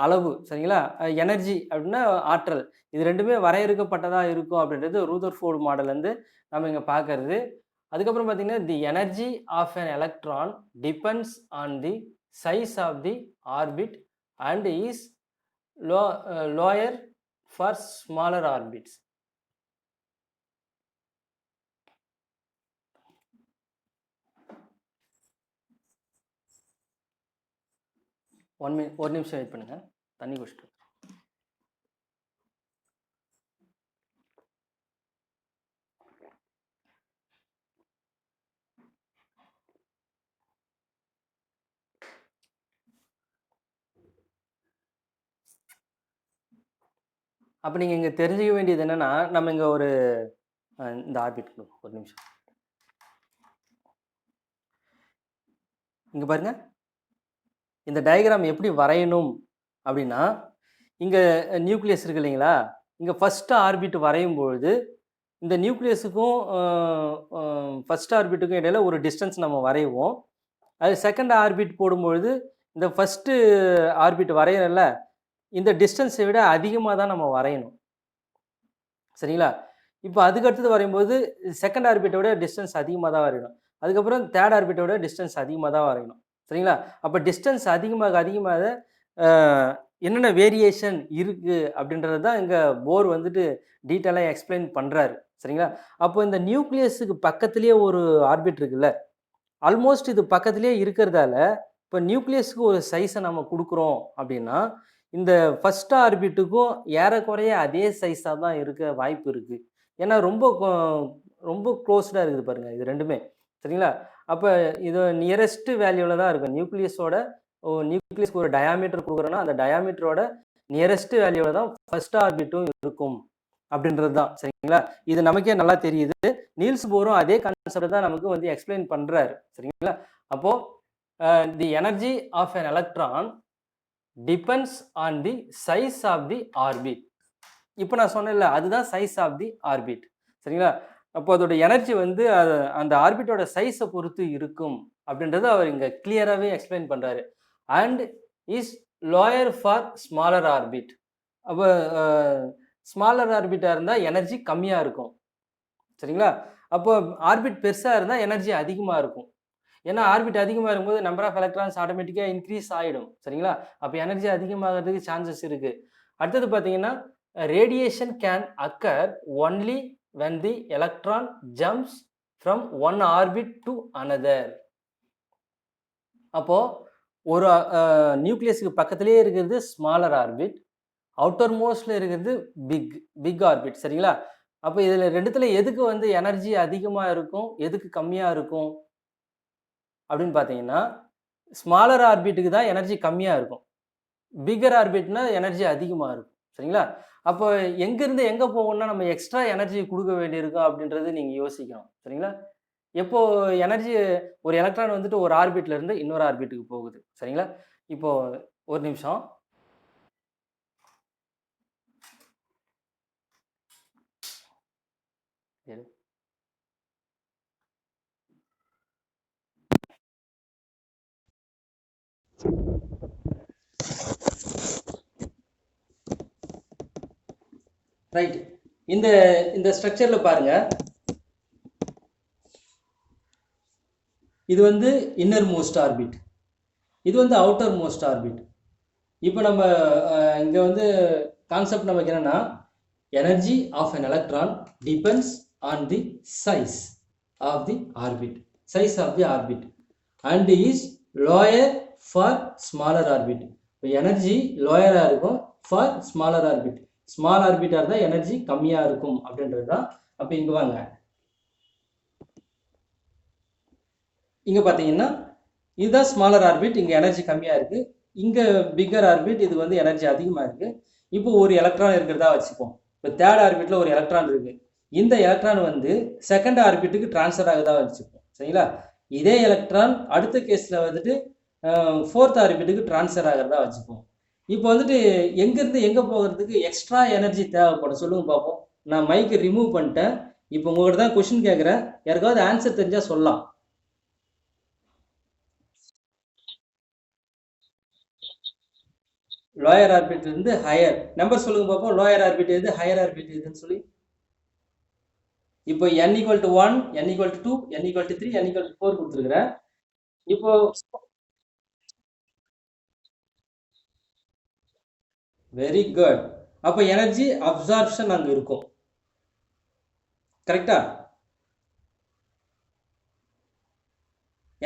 அளவு, சரிங்களா? எனர்ஜி அப்படின்னா ஆற்றல், இது ரெண்டுமே வரையறுக்கப்பட்டதாக இருக்கும் அப்படின்றது ரூதர்ஃபோர்டு மாடல்லேருந்து நம்ம இங்கே பார்க்கறது. அதுக்கப்புறம் பார்த்தீங்கன்னா the energy of an electron depends on the size of the orbit and is lower for smaller orbits. ஒரு நிமிஷம் வெயிட் பண்ணுங்க, தண்ணி குடிச்சிட்டு. அப்போ நீங்கள் இங்கே தெரிஞ்சுக்க வேண்டியது என்னென்னா, நம்ம இங்கே ஒரு இந்த ஆர்பிட் ஒரு நிமிஷம். இங்க பாருங்க. இந்த டயகிராம் எப்படி வரையணும் அப்படின்னா, இங்க நியூக்ளியஸ் இருக்கு இல்லைங்களா? இங்க ஃபர்ஸ்ட் ஆர்பிட் வரையும்பொழுது, இந்த நியூக்ளியஸுக்கும் ஃபர்ஸ்ட் ஆர்பிட்டுக்கும் இடையில ஒரு டிஸ்டன்ஸ் நம்ம வரைவோம். அது செகண்ட் ஆர்பிட் போடும்பொழுது, இந்த ஃபர்ஸ்ட்டு ஆர்பிட் வரையிறோம்ல, இந்த டிஸ்டன்ஸை விட அதிகமா தான் நம்ம வரையணும். சரிங்களா? இப்போ அதுக்கு அடுத்தது வரையும்போது, செகண்ட் ஆர்பிட்ட விட டிஸ்டன்ஸ் அதிகமா தான் வரையணும். அதுக்கப்புறம் தேர்ட் ஆர்பிட்ட விட டிஸ்டன்ஸ் அதிகமா தான் வரையணும். சரிங்களா? அப்ப டிஸ்டன்ஸ் அதிகமாக அதிகமாக அ என்னென்ன வேரியேஷன் இருக்கு அப்படின்றது தான் இங்க போர் வந்துட்டு டீட்டெயிலா எக்ஸ்ப்ளைன் பண்றாரு. சரிங்களா? அப்போ இந்த நியூக்ளியஸுக்கு பக்கத்திலேயே ஒரு ஆர்பிட் இருக்குல்ல, ஆல்மோஸ்ட் இது பக்கத்திலேயே இருக்கிறதால, இப்போ நியூக்ளியஸ்க்கு ஒரு சைஸை நம்ம குடுக்குறோம் அப்படின்னா, இந்த ஃபர்ஸ்ட் ஆர்பிட்டுக்கும் ஏறக்குறைய அதே சைஸா தான் இருக்க வாய்ப்பு இருக்கு. ஏன்னா ரொம்ப க்ளோஸ்டா இருக்குது பாருங்க இது 2மே. சரிங்களா? அப்ப இது நியரஸ்ட் வேல்யூல தான் இருக்கும். நியூக்ளியஸ்க்கு ஒரு டயாமீட்டர் குடுக்குறோம்னா, அந்த டயாமீட்டரோட நியரஸ்ட் வேல்யூல தான் ஃபர்ஸ்ட் ஆர்பிட்டும் இருக்கும். அப்படின்றது தான். சரிங்களா? இது நமக்கே நல்லா தெரியுது. நீல்ஸ் போரும் அதே கான்செப்ட்ட தான் நமக்கு வந்து எக்ஸ்ப்ளைன் பண்றாரு. சரிங்களா? அப்போ the energy of an electron depends on the size of the orbit. இப்ப நான் சொன்னேன்ல, அதுதான் சைஸ் ஆஃப் தி ஆர்பிட். சரிங்களா? அப்போ அதோட எனர்ஜி வந்து அந்த ஆர்பிட்டோட சைஸ பொறுத்து இருக்கும். அப்படின்றத அவர் இங்க கிளியராவே எக்ஸ்ப்ளைன் பண்றாரு. And is lower for smaller orbit. அப்ப அ ஸ்மாலர் ஆர்பிட்டா இருந்தா எனர்ஜி கம்மியா இருக்கும். சரிங்களா? அப்போ ஆர்பிட் பெருசா இருந்தா எனர்ஜி அதிகமா இருக்கும். ஏன்னா ஆர்பிட் அதிகமா இருக்கும்போது நம்பர் ஆஃப் எலக்ட்ரான்ஸ் ஆட்டோமேட்டிக்கா இன்கிரீஸ் ஆயிடும். சரிங்களா? அப்ப எனர்ஜி அதிகமாகறதுக்கு சான்சஸ் இருக்கு. அடுத்தது பார்த்தீங்கன்னா, radiation can occur only when the electron jumps from one orbit to another. அப்போ ஒரு நியூக்ளியஸ்க்கு பக்கத்திலேயே இருக்கிறது ஸ்மாலர் ஆர்பிட். அவுட்டர் மோஸ்ட்ல இருக்கிறது பிக் ஆர்பிட். சரிங்களா? அப்ப இதுல 2த்துல எதுக்கு வந்து எனர்ஜி அதிகமா இருக்கும்? எதுக்கு கம்மியா இருக்கும்? அப்படின்னு பார்த்தீங்கன்னா, ஸ்மாலர் ஆர்பிட்டுக்கு தான் எனர்ஜி கம்மியா இருக்கும். பிக்கர் ஆர்பிட்னா எனர்ஜி அதிகமா இருக்கும். சரிங்களா? அப்போ எங்கிருந்து எங்க போகும்னா, நம்ம எக்ஸ்ட்ரா எனர்ஜி குடுக்க வேண்டியிருக்கும் அப்படின்றது நீங்க யோசிக்கணும். சரிங்களா? எப்போ எனர்ஜி ஒரு எலக்ட்ரான் வந்துட்டு ஒரு ஆர்பிட்ல இருந்து இன்னொரு ஆர்பிட்டுக்கு போகுது. சரிங்களா? இப்போ ஒரு நிமிஷம். இரு. ரைட். இந்த இந்த ஸ்ட்ரக்சர்ல பாருங்க. இது வந்து இன்னர் மோஸ்ட் ஆர்பிட். இது வந்து அவுட்டர் மோஸ்ட் ஆர்பிட். இப்போ நம்ம இங்க வந்து கான்செப்ட் நமக்கு என்னன்னா, energy of an electron depends on the size of the orbit. Size of the orbit and is lower for smaller orbit. இப்போ எனர்ஜி லோயரா இருக்கும் for smaller orbit. ஸ்மால் ஆர்பிட்டா இருந்தா எனர்ஜி கம்மியா இருக்கும் அப்படின்றது தான். அப்ப இங்க வாங்க. இங்க பாத்தீங்கன்னா இதுதான் ஸ்மாலர் ஆர்பிட். இங்க எனர்ஜி கம்மியா இருக்கு. இங்க பிக்கர் ஆர்பிட். இது வந்து எனர்ஜி அதிகமா இருக்கு. இப்போ ஒரு எலக்ட்ரான் இருக்கிறதா வச்சுப்போம். இப்போ தேர்ட் ஆர்பிட்ல ஒரு எலக்ட்ரான் இருக்கு. இந்த எலக்ட்ரான் வந்து செகண்ட் ஆர்பிட்டுக்கு டிரான்ஸ்ஃபர் ஆகுதா வச்சுப்போம். சரிங்களா? இதே எலக்ட்ரான் அடுத்த கேஸ்ல வந்துட்டு ஃபோர்த் ஆர்பிட்டுக்கு டிரான்ஸ்ஃபர் ஆகிறதா வச்சுப்போம். இப்போ வந்துட்டு எங்கேருந்து எங்கே போகிறதுக்கு எக்ஸ்ட்ரா எனர்ஜி தேவைப்படும் சொல்லுங்க பார்ப்போம். நான் மைக்கை ரிமூவ் பண்ணிட்டேன். இப்போ உங்கள்கிட்ட தான் கொஸ்டின் கேட்குறேன். யாருக்காவது ஆன்சர் தெரிஞ்சா சொல்லலாம். லோயர் ஆர்பிட் இருந்து ஹையர் நம்பர் சொல்லுங்க பார்ப்போம். லோயர் ஆர்பிட் எது, ஹையர் ஆர்பிட் எதுன்னு சொல்லி. இப்போ n = 1, n = 2, n = 3, n = 4 கொடுத்துருக்குறேன். இப்போ வெரி குட். அப்போ எனர்ஜி அப்சார்ப்ஷன் அங்கே இருக்கும். கரெக்டா?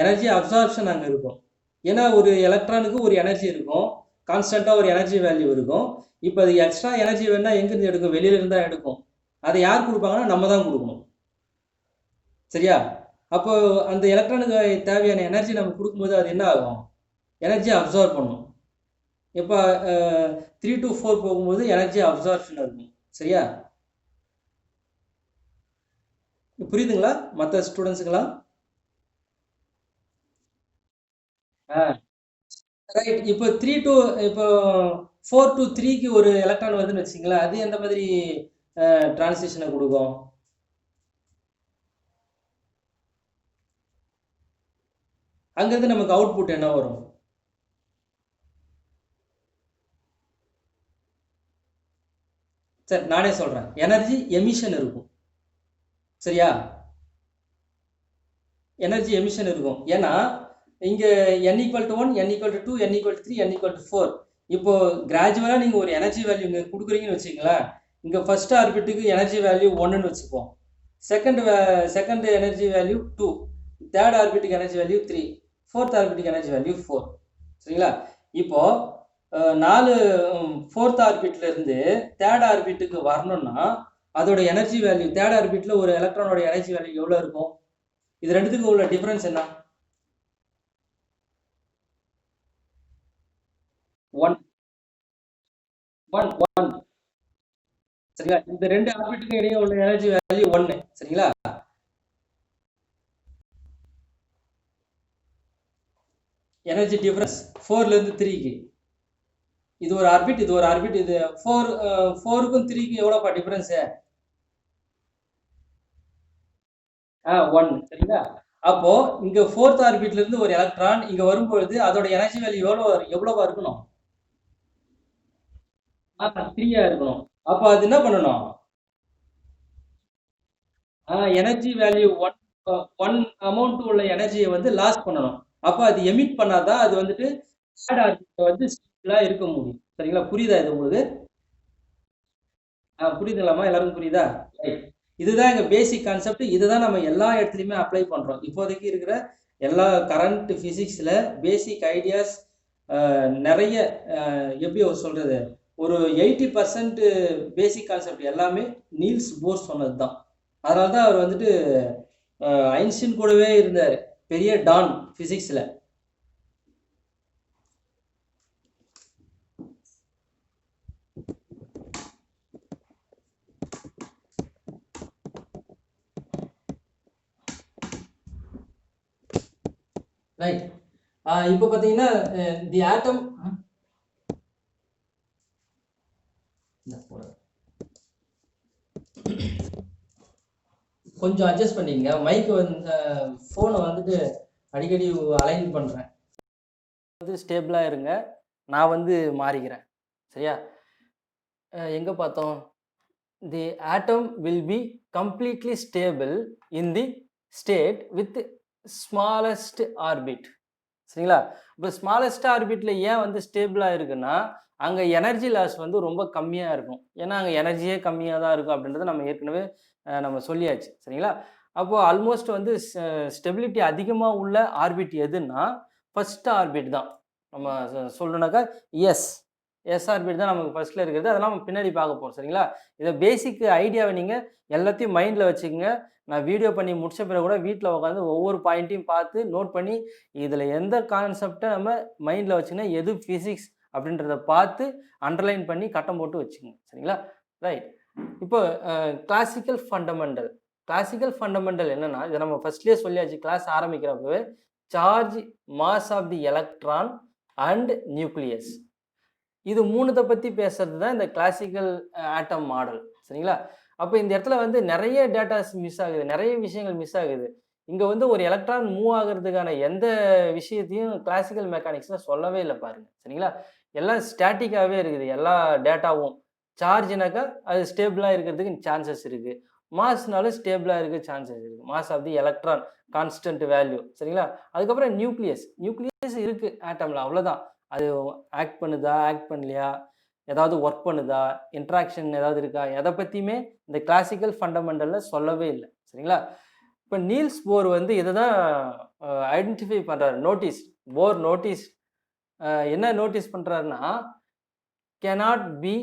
எனர்ஜி அப்சார்ப்ஷன் அங்கே இருக்கும். ஏன்னா ஒரு எலக்ட்ரானுக்கு ஒரு எனர்ஜி இருக்கும், கான்ஸ்டண்ட்டாக ஒரு எனர்ஜி வேல்யூ இருக்கும். இப்போ அது எக்ஸ்ட்ரா எனர்ஜி வேணா எங்கேருந்து எடுக்கும்? வெளியில இருந்தா எடுக்கும். அதை யார் கொடுப்பாங்கன்னா நம்ம தான் கொடுக்கணும். சரியா? அப்போ அந்த எலக்ட்ரானுக்கு தேவையான எனர்ஜி நம்ம கொடுக்கும்போது அது என்ன ஆகும்? எனர்ஜி அப்சார்ப் பண்ணும். இப்போ 3 to 4 போகும்போது எனர்ஜி அப்சார்ப்ஷன் இருக்கும். சரியா? புரியுதுங்களா மற்ற ஸ்டூடெண்ட்ஸுக்கெல்லாம்? ரைட். இப்போ 3 டூ இப்போ 4 டூ 3க்கு ஒரு எலக்ட்ரான் வருதுன்னு வச்சுங்களேன். அது எந்த மாதிரி டிரான்சிஷனை கொடுக்கும்? அங்கிருந்து நமக்கு அவுட்புட் என்ன வரும்? சரி, நானே சொல்றேன். எனர்ஜி எமிஷன் இருக்கும். சரியா? எனர்ஜி எமிஷன் இருக்கும். ஏன்னா இங்க n equal to 1, n equal to 2, n equal to 3, n equal to 4. இப்போ கிராஜுவலா நீங்க ஒரு எனர்ஜி வேல்யூ இங்க கொடுக்குறீங்கன்னு வச்சுங்களேன். இங்க ஃபர்ஸ்ட் ஆர்பிட்டுக்கு எனர்ஜி வேல்யூ 1ன்னு வச்சுப்போம். செகண்ட் எனர்ஜி வேல்யூ 2, தேர்ட் ஆர்பிட்டுக்கு எனர்ஜி வேல்யூ 3, ஃபோர்த் ஆர்பிட்டுக்கு எனர்ஜி வேல்யூ 4. சரிங்களா? இப்போ 4 ஃபோர்த் ஆர்பிட்ல இருந்து தேர்ட் ஆர்பிட்டுக்கு வரணும்னா அதோட எனர்ஜி வேல்யூ, தேர்ட் ஆர்பிட்ல ஒரு எலக்ட்ரானோட எனர்ஜி வேல்யூ எவ்வளவு இருக்கும்? இது ரெண்டுத்துக்கும் உள்ள டிஃபரன்ஸ் என்ன? 1 1 1. சரிங்களா? இந்த ரெண்டு ஆர்பிட்டுக்கும் இடையே உள்ள எனர்ஜி வேல்யூ 1. சரிங்களா? எனர்ஜி டிஃபரன்ஸ் 4ல இருந்து 3க்கு. இது ஒரு ஆர்பிட், இது ஒரு ஆர்பிட். இது 4க்கும் 3க்கும் எவ்வளவுப்பா டிஃபரன்ஸ்? 1. சரிங்களா? அப்போ இங்க ஃபோர்த் ஆர்பிட்ல இருந்து ஒரு எலக்ட்ரான் இங்க வரும்பொழுது அதோட எனர்ஜி வேல்யூ எவ்வளவா இருக்கணும்? 3 இருக்கணும். அப்போ அது என்ன பண்ணணும்? எனர்ஜி வேல்யூ 1 அமௌண்ட் உள்ள எனர்ஜியை வந்து லாஸ் பண்ணணும். அப்போ அது எமிட் பண்ணாதான் அது வந்துட்டு தேர்ட் ஆர்பிட்ல வந்து ஸ்டேபிளா இருக்க முடியும். சரிங்களா? புரியுதா இது உங்களுக்கு? புரியுதுங்களாமா? எல்லாருக்கும் புரியுதா? ரைட். இதுதான் எங்க பேசிக் கான்செப்ட். இதுதான் நம்ம எல்லா இடத்துலையுமே அப்ளை பண்றோம். இப்போதைக்கு இருக்கிற எல்லா கரண்ட் பிசிக்ஸ்ல பேசிக் ஐடியாஸ் நிறைய எப்படி சொல்றது, ஒரு 80% பேசிக் கான்செப்ட் எல்லாமே நீல்ஸ் போர் சொன்னது தான். அதனால தான் அவர் வந்துட்டு ஐன்ஸ்டீன் கூடவே இருந்தார், பெரிய டான் பிசிக்ஸ்ல. ரைட். இப்போ பார்த்தீங்கன்னா தி ஆட்டம் கொஞ்சம் அட்ஜஸ்ட் பண்ணிக்கங்க. மைக் வந்து ஃபோனை வந்துட்டு அடிக்கடி அலைன் பண்ணுறேன். வந்து ஸ்டேபிளாக இருங்க, நான் வந்து மாறிக்கிறேன். சரியா? எங்கே பார்த்தோம்? The atom will be completely stable in the state with smallest orbit. சரிங்களா? இப்போ ஸ்மாலஸ்ட் ஆர்பிட்டில் ஏன் வந்து ஸ்டேபிளாக இருக்குன்னா, அங்கே எனர்ஜி லாஸ் வந்து ரொம்ப கம்மியாக இருக்கும். ஏன்னா அங்கே எனர்ஜியே கம்மியாக தான் இருக்கும் அப்படின்றத நம்ம ஏற்கனவே நம்ம சொல்லியாச்சு. சரிங்களா? அப்போது ஆல்மோஸ்ட் வந்து ஸ்டெபிலிட்டி அதிகமாக உள்ள ஆர்பிட் எதுன்னா ஃபர்ஸ்ட் ஆர்பிட் தான். நம்ம சொல்லணுனாக்கா எஸ் எஸ் ஆர்பிட் தான் நமக்கு ஃபர்ஸ்ட்டில் இருக்கிறது. அதெல்லாம் நம்ம பின்னாடி பார்க்க போகிறோம். சரிங்களா? இதை பேசிக் ஐடியாவை நீங்கள் எல்லாத்தையும் மைண்டில் வச்சுக்கோங்க. நான் வீடியோ பண்ணி முடிச்ச பிறகு கூட வீட்டில் உட்காந்து ஒவ்வொரு பாயிண்ட்டையும் பார்த்து நோட் பண்ணி இதில் எந்த கான்செப்டை நம்ம மைண்டில் வச்சுன்னா எது ஃபிசிக்ஸ் அப்படின்றத பார்த்து அண்டர்லைன் பண்ணி கட்டம் போட்டு வச்சுக்கோங்க. சரிங்களா? ரைட். இப்போ கிளாசிக்கல் ஃபண்டமெண்டல். கிளாசிக்கல் ஃபண்டமெண்டல் என்னன்னா, இதை நம்ம ஃபர்ஸ்ட்லேயே சொல்லியாச்சு கிளாஸ் ஆரம்பிக்கிறப்பவே, charge, mass of the electron and nucleus. இது 3த்தை பற்றி பேசுறது தான் இந்த கிளாசிக்கல் ஆட்டம் மாடல். சரிங்களா? அப்போ இந்த இடத்துல வந்து நிறைய டேட்டாஸ் மிஸ் ஆகுது, நிறைய விஷயங்கள் மிஸ் ஆகுது. இங்கே வந்து ஒரு எலக்ட்ரான் மூவ் ஆகிறதுக்கான எந்த விஷயத்தையும் கிளாசிக்கல் மெக்கானிக்ஸில் சொல்லவே இல்லை பாருங்க. சரிங்களா? எல்லாம் ஸ்டாட்டிக்காகவே இருக்குது எல்லா டேட்டாவும். சார்ஜ்னாக்கா அது ஸ்டேபிளாக இருக்கிறதுக்கு சான்சஸ் இருக்குது. மாஸ்னாலும் ஸ்டேபிளாக இருக்க சான்சஸ் இருக்குது. Mass of the electron constant value. சரிங்களா? அதுக்கப்புறம் நியூக்ளியஸ். நியூக்ளியஸ் இருக்குது ஆட்டமில், அவ்வளோதான். அது ஆக்ட் பண்ணுதா, ஆக்ட் பண்ணலையா, ஏதாவது ஒர்க் பண்ணுதா, இன்ட்ராக்ஷன் ஏதாவது இருக்கா, எதை பற்றியுமே இந்த கிளாசிக்கல் ஃபண்டமெண்டலில் சொல்லவே இல்லை. சரிங்களா? இப்போ நீல்ஸ் போர் வந்து இதை தான் ஐடென்டிஃபை பண்ணுறாரு. போர் நோட்டீஸ் என்ன நோட்டீஸ் பண்ணுறாருன்னா, cannot be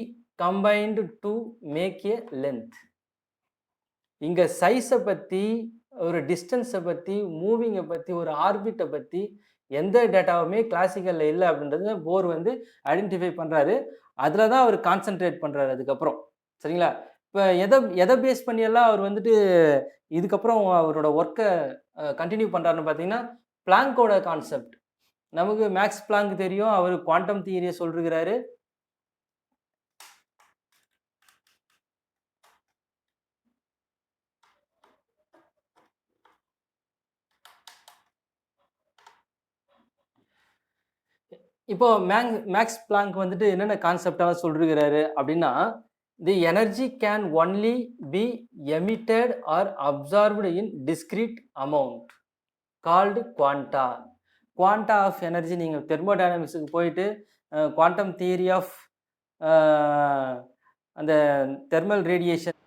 combined to make a length. இங்கே சைஸை பற்றி, ஒரு டிஸ்டன்ஸை பற்றி, மூவிங்கை பற்றி, ஒரு ஆர்பிட்டை பற்றி எந்த டேட்டாவுமே கிளாசிக்கலில் இல்லை அப்படின்றது போர் வந்து ஐடென்டிஃபை பண்ணுறாரு. அதில் தான் அவர் கான்சென்ட்ரேட் பண்ணுறாரு அதுக்கப்புறம். சரிங்களா? இப்போ எதை எதை பேஸ் பண்ணியெல்லாம் அவர் வந்துட்டு இதுக்கப்புறம் அவரோட ஒர்க்கை கண்டினியூ பண்ணுறாருன்னு பார்த்தீங்கன்னா, பிளாங்கோட கான்செப்ட். நமக்கு மேக்ஸ் பிளாங்க் தெரியும். அவர் குவாண்டம் தியரிய சொல்லிருக்கிறாரு. இப்போ மேக்ஸ் பிளாங்க் வந்துட்டு என்னென்ன கான்செப்டெல்லாம் சொல்லிருக்கிறாரு அப்படின்னா, the energy can only be emitted or absorbed in discrete amount called quanta. Quanta of energy நீங்கள் தெர்மோடைனமிக்ஸுக்கு போயிட்டு குவாண்டம் தியரி ஆஃப் அந்த தெர்மல் ரேடியேஷன்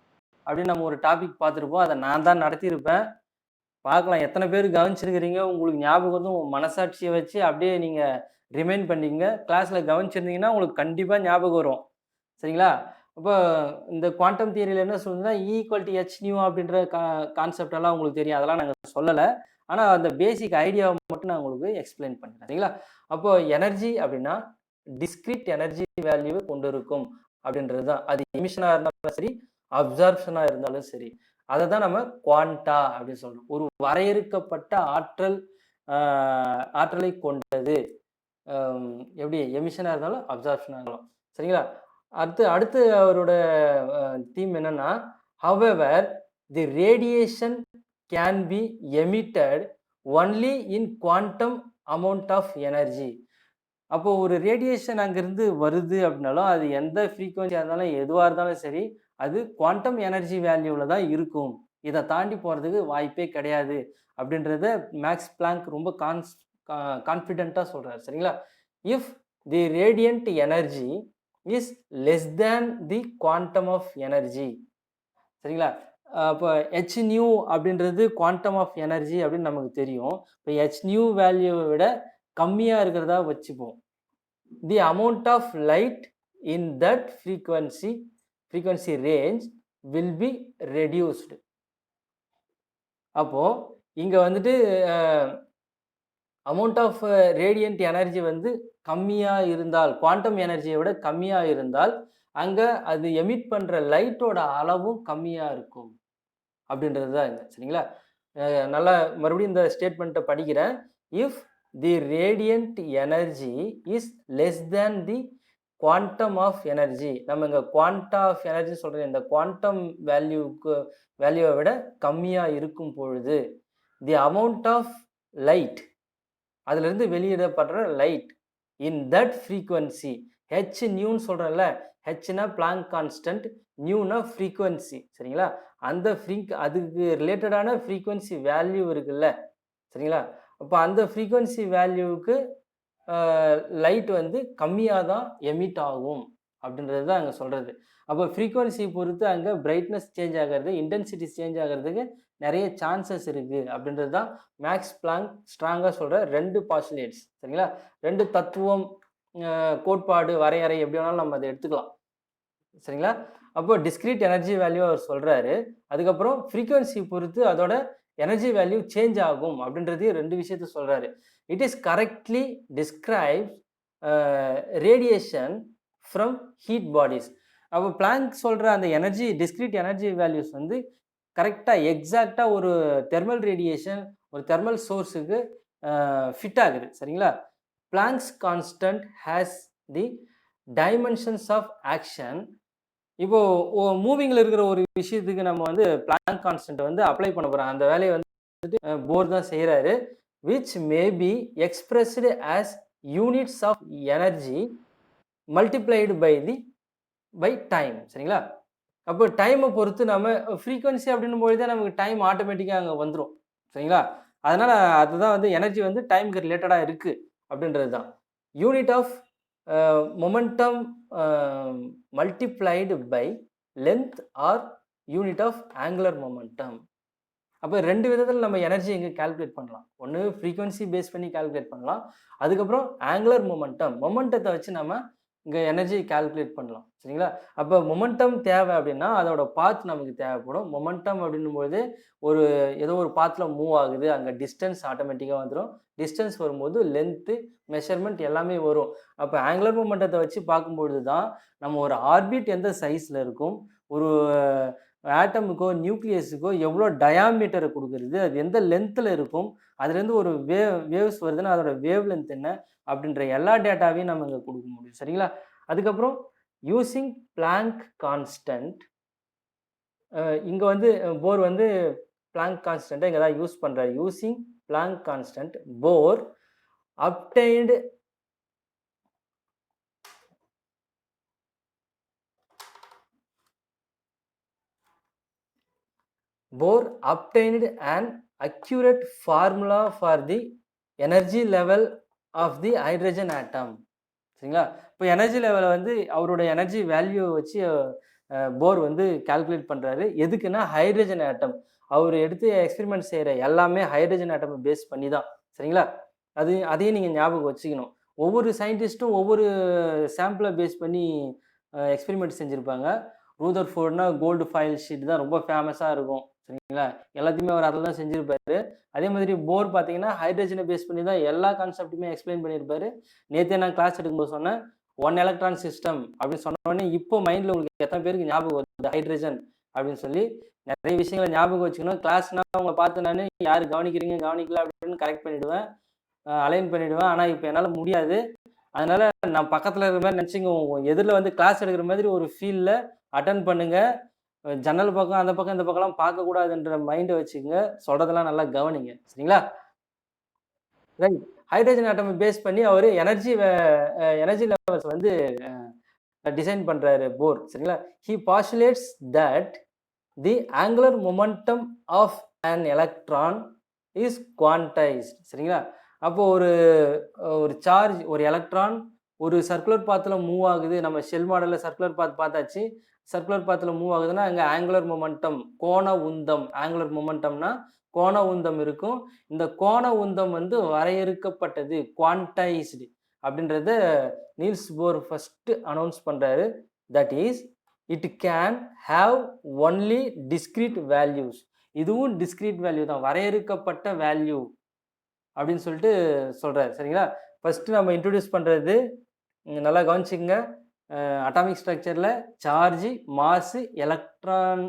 அப்படின்னு நம்ம ஒரு டாபிக் பார்த்துருப்போம். அதை நான் தான் நடத்தியிருப்பேன். பார்க்கலாம் எத்தனை பேர் கவனிச்சிருக்கிறீங்க. உங்களுக்கு ஞாபகம் வந்து உங்கள் மனசாட்சியை வச்சு அப்படியே நீங்கள் ரிமைண்ட் பண்ணிங்க. கிளாஸில் கவனிச்சிருந்தீங்கன்னா உங்களுக்கு கண்டிப்பாக ஞாபகம் வரும். சரிங்களா? அப்போ இந்த குவாண்டம் தியரியில் என்ன சொல்லுதுன்னா ஈக்குவல் டு h அப்படின்ற கான்செப்டெல்லாம் உங்களுக்கு தெரியும். அதெல்லாம் நாங்கள் சொல்லலை. ஆனால் அந்த பேசிக் ஐடியாவை மட்டும் நான் உங்களுக்கு எக்ஸ்பிளைன் பண்ணுறேன். சரிங்களா? அப்போ எனர்ஜி அப்படின்னா டிஸ்கிரீட் எனர்ஜி வேல்யூவை கொண்டு இருக்கும் அப்படின்றது தான். அது எமிஷனாக இருந்தாலும் சரி, அப்சார்ப்ஷனாக இருந்தாலும் சரி, அதை தான் நம்ம குவாண்டா அப்படின்னு சொல்றோம். ஒரு வரையறுக்கப்பட்ட ஆற்றலை கொண்டது. எப்படி எமிஷனாக இருந்தாலும் அப்சார்ப்ஷனாக இருந்தாலும். சரிங்களா? அடுத்து அவரோட தீம் என்னன்னா, however the radiation can be emitted only in quantum amount of energy. அப்போ ஒரு ரேடியேஷன் அங்கிருந்து வருது அப்படின்னாலும் அது எந்த ஃப்ரீக்குவன்சியாக இருந்தாலும் எதுவாக இருந்தாலும் சரி, அது குவாண்டம் எனர்ஜி வேல்யூவில் தான் இருக்கும். இதை தாண்டி போகிறதுக்கு வாய்ப்பே கிடையாது அப்படின்றத மேக்ஸ் பிளாங்க் ரொம்ப கான்ஃபிடென்ட்டாக சொல்கிறார். சரிங்களா? If the radiant energy is less than the quantum of energy. சரிங்களா? இப்போ ஹெச் நியூ அப்படின்றது குவாண்டம் ஆஃப் எனர்ஜி அப்படின்னு நமக்கு தெரியும். இப்போ ஹெச் நியூ வேல்யூவை விட கம்மியாக இருக்கிறதா வச்சுப்போம். The amount of light in that frequency range will be reduced. அப்போது இங்கே வந்துட்டு அமௌண்ட் ஆஃப் ரேடியன்ட் எனர்ஜி வந்து கம்மியாக இருந்தால், குவாண்டம் எனர்ஜியை விட கம்மியாக இருந்தால், அங்கே அது எமிட் பண்ணுற லைட்டோட அளவும் கம்மியாக இருக்கும் அப்படின்றது தான் இது. சரிங்களா? நல்லா மறுபடியும் இந்த ஸ்டேட்மெண்ட்டை படிக்கிறேன். If the radiant energy is less than the quantum of energy. நம்ம இங்கே குவாண்டா ஆஃப் எனர்ஜி சொல்கிறேன். இந்த குவாண்டம் வேல்யூவை விட கம்மியாக இருக்கும் பொழுது, தி அமௌண்ட் ஆஃப் லைட், அதுலேருந்து வெளியிடப்படுற light in that frequency, H நியூன்னு சொல்கிறேன்ல, ஹெச்னா பிளாங்க் கான்ஸ்டன்ட், நியூனா ஃப்ரீக்வன்சி. சரிங்களா? அந்த அதுக்கு ரிலேட்டடான ஃப்ரீக்வன்சி வேல்யூ இருக்குல்ல. சரிங்களா? அப்போ அந்த ஃப்ரீக்வன்சி வேல்யூவுக்கு லைட் வந்து கம்மியாக தான் எமிட் ஆகும் அப்படின்றது தான் அங்கே சொல்கிறது. அப்போ ஃப்ரீக்வன்சி பொறுத்து அங்கே பிரைட்னஸ் சேஞ்ச் ஆகிறது, இன்டென்சிட்டி சேஞ்ச் ஆகிறதுக்கு நிறைய சான்சஸ் இருக்குது அப்படின்றது தான் மேக்ஸ் பிளாங்க் ஸ்ட்ராங்காக சொல்கிற 2 பாஸ்டுலேட்ஸ். சரிங்களா? 2 தத்துவம், கோட்பாடு, வரையறை எப்படி வேணாலும் நம்ம அதை எடுத்துக்கலாம். சரிங்களா? அப்போ டிஸ்கிரீட் எனர்ஜி வேல்யூ அவர் சொல்கிறாரு. அதுக்கப்புறம் ஃப்ரீக்வன்சி பொறுத்து அதோட எனர்ஜி வேல்யூ சேஞ்ச் ஆகும் அப்படின்றதையும் 2 விஷயத்த சொல்கிறாரு. It is correctly describe radiation from heat bodies. அப்போ பிளாங்க் சொல்கிற அந்த எனர்ஜி, டிஸ்கிரீட் எனர்ஜி வேல்யூஸ் வந்து கரெக்டாக எக்ஸாக்டாக ஒரு தெர்மல் ரேடியேஷன், ஒரு தெர்மல் சோர்ஸுக்கு ஃபிட் ஆகுது. சரிங்களா? Planck's constant has the dimensions of action. இப்போது மூவிங்கில் இருக்கிற ஒரு விஷயத்துக்கு நம்ம வந்து பிளாங்க் கான்ஸ்டன்ட்டை வந்து அப்ளை பண்ண போகிறோம். அந்த வேலையை வந்துட்டு போர் தான் செய்கிறாரு. Which may be expressed as units of energy multiplied by time. சரிங்களா? அப்போ டைமை பொறுத்து நம்ம ஃப்ரீக்வன்சி அப்படின்னும் பொழுது தான் நமக்கு டைம் ஆட்டோமேட்டிக்காக அங்கே வந்துடும். சரிங்களா? அதனால் அதுதான் வந்து எனர்ஜி வந்து டைமுக்கு ரிலேட்டடாக இருக்குது அப்படின்றது தான். Unit of momentum multiplied by length or unit of angular momentum. அப்போ 2 விதத்தில் நம்ம எனர்ஜி இங்கே கால்குலேட் பண்ணலாம். ஒன்று ஃப்ரீக்வன்சி பேஸ் பண்ணி கால்குலேட் பண்ணலாம். அதுக்கப்புறம் ஆங்குலர் மொமெண்டத்தை வச்சு நம்ம இங்கே எனர்ஜி கால்குலேட் பண்ணலாம். சரிங்களா? அப்போ மொமெண்டம் தேவை அப்படின்னா அதோட பாத் நமக்கு தேவைப்படும். மொமெண்டம் அப்படின்னும்போது ஏதோ ஒரு பாத்தில் மூவ் ஆகுது, அங்கே டிஸ்டன்ஸ் ஆட்டோமேட்டிக்காக வந்துடும். டிஸ்டன்ஸ் வரும்போது லென்த்து, மெஷர்மெண்ட் எல்லாமே வரும். அப்போ ஆங்குலர் மொமெண்டத்தை வச்சு பார்க்கும்பொழுது தான் நம்ம ஒரு ஆர்பிட் எந்த சைஸில் இருக்கும், ஒரு ஆட்டமுக்கோ நியூக்ளியஸுக்கோ எவ்வளோ டயாமீட்டரை கொடுக்குறது, அது எந்த லென்த்தில் இருக்கும், அதுலேருந்து ஒரு வேவ்ஸ் வருதுன்னா அதோட வேவ் லென்த் என்ன அப்படின்ற எல்லா டேட்டாவையும் நம்ம இங்கே கொடுக்க முடியும். சரிங்களா? அதுக்கப்புறம் யூசிங் பிளாங்க் கான்ஸ்டன்ட். இங்கே வந்து போர் வந்து பிளாங்க் கான்ஸ்டன்ட்டை இங்கே தான் யூஸ் பண்ணுறாரு. Using Planck constant Bohr obtained Bohr obtained an accurate formula for the energy level of the hydrogen atom. சரிங்களா? இப்போ எனர்ஜி லெவலை வந்து அவரோட எனர்ஜி வேல்யூ வச்சு போர் வந்து கால்குலேட் பண்ணுறாரு. எதுக்குன்னா ஹைட்ரஜன் ஆட்டம். அவர் எடுத்து எக்ஸ்பெரிமெண்ட் செய்கிற எல்லாமே ஹைட்ரஜன் ஆட்டமை பேஸ் பண்ணி தான். சரிங்களா? அதையும் நீங்கள் ஞாபகம் வச்சுக்கணும். ஒவ்வொரு சயின்டிஸ்ட்டும் ஒவ்வொரு சாம்பிளை பேஸ் பண்ணி எக்ஸ்பெரிமெண்ட் செஞ்சுருப்பாங்க. ரூதர்ஃபோர்ட்னா கோல்டு ஃபாயில் ஷீட் தான் ரொம்ப ஃபேமஸாக இருக்கும். சரிங்களா? எல்லாத்தையுமே அவர் அதில் தான் செஞ்சுருப்பாரு. அதே மாதிரி போர் பார்த்தீங்கன்னா ஹைட்ரஜனை பேஸ் பண்ணி தான் எல்லா கான்செப்ட்டுமே எக்ஸ்பிளைன் பண்ணியிருப்பாரு. நேற்றே நான் கிளாஸ் எடுக்கும்போது சொன்னேன் 1 எலக்ட்ரான் சிஸ்டம் அப்படின்னு சொன்ன உடனே இப்போ மைண்டில் உங்களுக்கு எத்தனை பேருக்கு ஞாபகம் வருது ஹைட்ரஜன் அப்படின்னு சொல்லி நிறைய விஷயங்களை ஞாபகம் வச்சுக்கணும். கிளாஸ்னா உங்களை பார்த்து நான் யார் கவனிக்கிறீங்க கவனிக்கல அப்படின்னு கரெக்ட் பண்ணிவிடுவேன், அலைன் பண்ணிவிடுவேன். ஆனால் இப்போ என்னால் முடியாது. அதனால் நான் பக்கத்தில் இருக்கிற மாதிரி நினச்சிங்க, எதிரில் வந்து கிளாஸ் எடுக்கிற மாதிரி ஒரு ஃபீல்டில் அட்டன் பண்ணுங்கள். ஜன்னல் பக்கம் அந்த பக்கம் இந்த பக்கம்லாம் பார்க்கக்கூடாதுன்ற மைண்டை வச்சுக்கோங்க. சொல்கிறதெல்லாம் நல்லா கவனிங்க. சரிங்களா? ரைட். ஹைட்ரஜன் ஆட்டமை பேஸ் பண்ணி அவர் எனர்ஜி லெவல்ஸ் வந்து டிசைன் பண்ணுறாரு போர். சரிங்களா? He postulates that the angular momentum of an electron is quantized. சரிங்களா? அப்போது ஒரு சார்ஜ், ஒரு எலக்ட்ரான் ஒரு சர்க்குலர் பாத்தில் மூவ் ஆகுது. நம்ம ஷெல் மாடலில் சர்க்குலர் பாத் பார்த்தாச்சு. சர்க்குலர் பாத்தில் மூவ் ஆகுதுன்னா அங்கே ஆங்குலர் மொமெண்டம், கோண உந்தம். ஆங்குலர் மொமெண்டம்னா கோண உந்தம் இருக்கும். இந்த கோண உந்தம் வந்து வரையறுக்கப்பட்டது, குவான்டைஸ்டு அப்படின்றத நீல்ஸ் போர் ஃபர்ஸ்ட் அனௌன்ஸ் பண்ணுறாரு. That is it can have only discrete values. இதுவும் டிஸ்கிரீட் வேல்யூ தான், வரையறுக்கப்பட்ட வேல்யூ அப்படின்னு சொல்லிட்டு சொல்கிறாரு. சரிங்களா? ஃபஸ்ட்டு நம்ம இன்ட்ரடியூஸ் பண்ணுறது நல்லா கவனிச்சிங்க. அட்டாமிக் ஸ்ட்ரக்சரில் charge, mass, electron,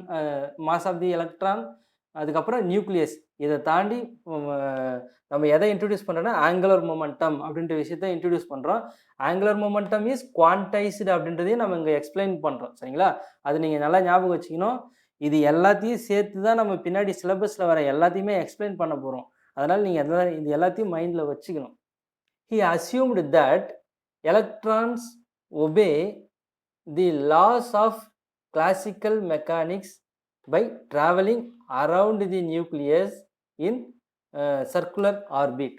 mass of the electron, அதுக்கப்புறம் நியூக்ளியஸ். இதை தாண்டி நம்ம எதை இன்ட்ரடியூஸ் பண்ணுறோன்னா ஆங்குலர் மொமெண்டம் அப்படின்ற விஷயத்தை இன்ட்ரடியூஸ் பண்ணுறோம். ஆங்குலர் மொமெண்டம் இஸ் குவான்டைஸ்டு அப்படின்றதையும் நம்ம இங்கே எக்ஸ்பிளைன் பண்ணுறோம். சரிங்களா? அது நீங்கள் நல்லா ஞாபகம் வச்சுக்கணும். இது எல்லாத்தையும் சேர்த்து தான் நம்ம பின்னாடி சிலபஸில் வர எல்லாத்தையுமே எக்ஸ்பிளைன் பண்ண போகிறோம். அதனால் நீங்கள் இது எல்லாத்தையும் மைண்டில் வச்சுக்கணும். He assumed that electrons obey the laws of classical mechanics by traveling around the nucleus in circular orbit.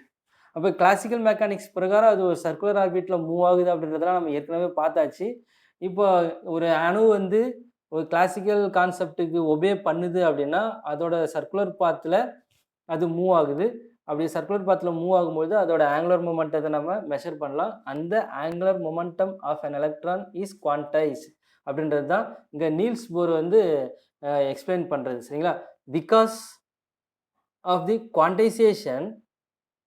அப்போ கிளாசிக்கல் மெக்கானிக்ஸ் பிரகாரம் அது ஒரு சர்க்குலர் ஆர்பிட்டில் மூவ் ஆகுது அப்படின்றதெல்லாம் நம்ம ஏற்கனவே பார்த்தாச்சு. இப்போ ஒரு அணு வந்து ஒரு கிளாசிக்கல் கான்செப்டுக்கு ஒபே பண்ணுது அப்படின்னா அதோட சர்க்குலர் பாத்தில் அது மூவ் ஆகுது. அப்படி சர்க்குலர் பாத்தில் மூவ் ஆகும்போது அதோட ஆங்குலர் மொமெண்டத்தை நம்ம மெஷர் பண்ணலாம். அந்த angular momentum of an electron is quantize அப்படின்றது தான் இங்கே நீல்ஸ் போர் வந்து எக்ஸ்பிளைன் பண்ணுறது. சரிங்களா? Because of the quantization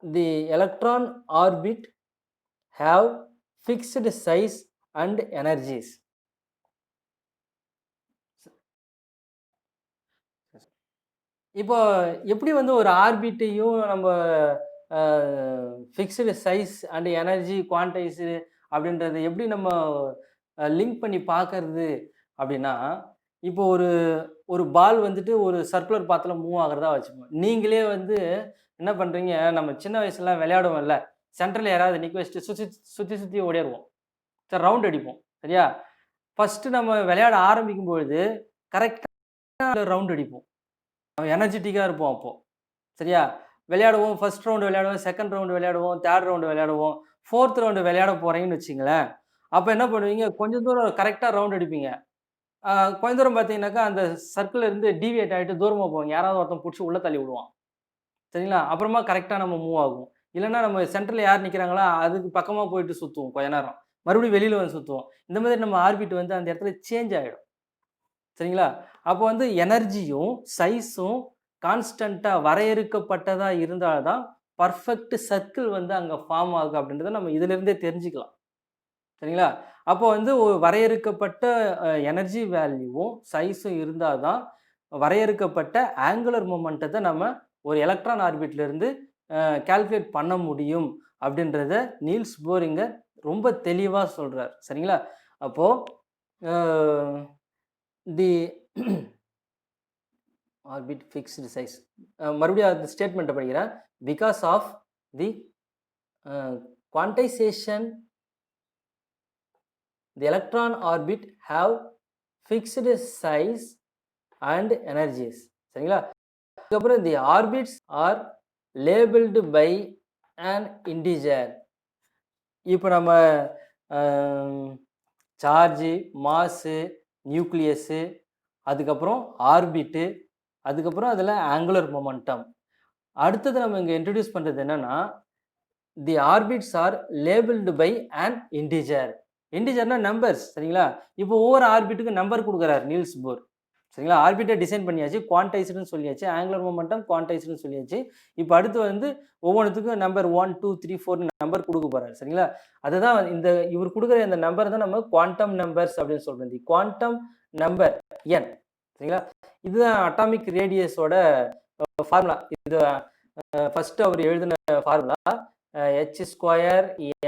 the electron orbit have fixed size and energies. இப்போ எப்படி வந்து ஒரு ஆர்பிட்டையும் நம்ம fixed size and energy quantize அப்படின்றத எப்படி நம்ம லிங்க் பண்ணி பார்க்கறது அப்படின்னா, இப்போ ஒரு பால் வந்துட்டு ஒரு சர்க்குலர் பாத்தில் மூவ் ஆகிறதா வச்சுப்போம். நீங்களே வந்து என்ன பண்ணுறீங்க, நம்ம சின்ன வயசுலாம் விளையாடுவோம்ல, சென்டரில் யாராவது நிற்க வச்சுட்டு சுற்றி ஓடிடுவோம். சரி, ரவுண்ட் அடிப்போம். சரியா? ஃபஸ்ட்டு நம்ம விளையாட ஆரம்பிக்கும் பொழுது கரெக்டாக ரவுண்ட் அடிப்போம். எனர்ஜெட்டிக்காக இருப்போம் அப்போது. சரியா? விளையாடுவோம். ஃபர்ஸ்ட் ரவுண்டு விளையாடுவோம், செகண்ட் ரவுண்டு விளையாடுவோம், தேர்ட் ரவுண்டு விளையாடுவோம், ஃபோர்த் ரவுண்டு விளையாட போகிறீங்கன்னு வச்சுங்களேன். அப்போ என்ன பண்ணுவீங்க, கொஞ்சம் தூரம் கரெக்டாக ரவுண்ட் அடிப்பீங்க. கொஞ்ச தூரம் பார்த்தீங்கன்னாக்கா அந்த சர்க்கிள்லேருந்து டீவியேட் ஆகிட்டு தூரமாக போவாங்க. யாராவது ஒருத்தன் பிடிச்சி உள்ளே தள்ளி விடுவான். சரிங்களா? அப்புறமா கரெக்டாக நம்ம மூவ் ஆகும். இல்லைன்னா நம்ம சென்டரில் யார் நிற்கிறாங்களோ அதுக்கு பக்கமாக போயிட்டு சுற்றுவோம் கொஞ்ச நேரம். மறுபடியும் வெளியில் வந்து சுற்றுவோம். இந்த மாதிரி நம்ம ஆர்பிட் வந்து அந்த இடத்துல சேஞ்ச் ஆகிடும். சரிங்களா? அப்போ வந்து எனர்ஜியும் சைஸும் கான்ஸ்டண்ட்டாக வரையறுக்கப்பட்டதாக இருந்தால் தான் பர்ஃபெக்ட் சர்க்கிள் வந்து அங்கே ஃபார்ம் ஆகும் அப்படின்றத நம்ம இதிலிருந்தே தெரிஞ்சுக்கலாம். சரிங்களா? அப்போ வந்து ஒரு வரையறுக்கப்பட்ட எனர்ஜி வேல்யூவும் சைஸும் இருந்தால் தான் வரையறுக்கப்பட்ட ஆங்குலர் மொமெண்டத்தை நம்ம ஒரு எலக்ட்ரான் ஆர்பிட்லேருந்து கால்குலேட் பண்ண முடியும் அப்படின்றத நீல்ஸ் போர் இங்கே ரொம்ப தெளிவாக சொல்கிறார். சரிங்களா? அப்போது தி ஆர்பிட் ஃபிக்ஸ்டு சைஸ், மறுபடியும் அந்த ஸ்டேட்மெண்ட்டை படிக்கிறேன். Because of the quantization, the electron orbit have fixed size and energies. சரிங்களா? அதுக்கப்புறம் the orbits are labeled by an integer. இப்போ நம்ம சார்ஜு, மாஸு, நியூக்ளியஸு, அதுக்கப்புறம் ஆர்பிட்டு, அதுக்கப்புறம் அதில் ஆங்குலர் மொமெண்டம். அடுத்தது நம்ம இங்கே இன்ட்ரடியூஸ் பண்ணுறது என்னென்னா, the orbits are labelled by an integer. இன்டிஜர்னா நம்பர்ஸ். சரிங்களா? இப்போ ஒவ்வொரு ஆர்பிட்டுக்கு நம்பர் கொடுக்குறாரு நீல்ஸ் போர். சரிங்களா? ஆர்பிட்டை டிசைன் பண்ணியாச்சு, குவான்டைஸ்டுன்னு சொல்லியாச்சு, ஆங்குலர் மொமெண்டம் குவான்டைஸ்டுன்னு சொல்லியாச்சு. இப்போ அடுத்து வந்து ஒவ்வொன்றுத்துக்கும் நம்பர் 1 2 3 4 நம்பர் கொடுக்க போகிறாரு. சரிங்களா? அதுதான் இந்த இவர் கொடுக்குற இந்த நம்பர் தான் நம்ம குவாண்டம் நம்பர்ஸ் அப்படின்னு சொல்கிறோம். தி குவாண்டம் நம்பர் என். சரிங்களா? இதுதான் அட்டாமிக் ரேடியஸோட ஃபார்முலா. இது ஃபஸ்ட்டு அவர் எழுதின formula h square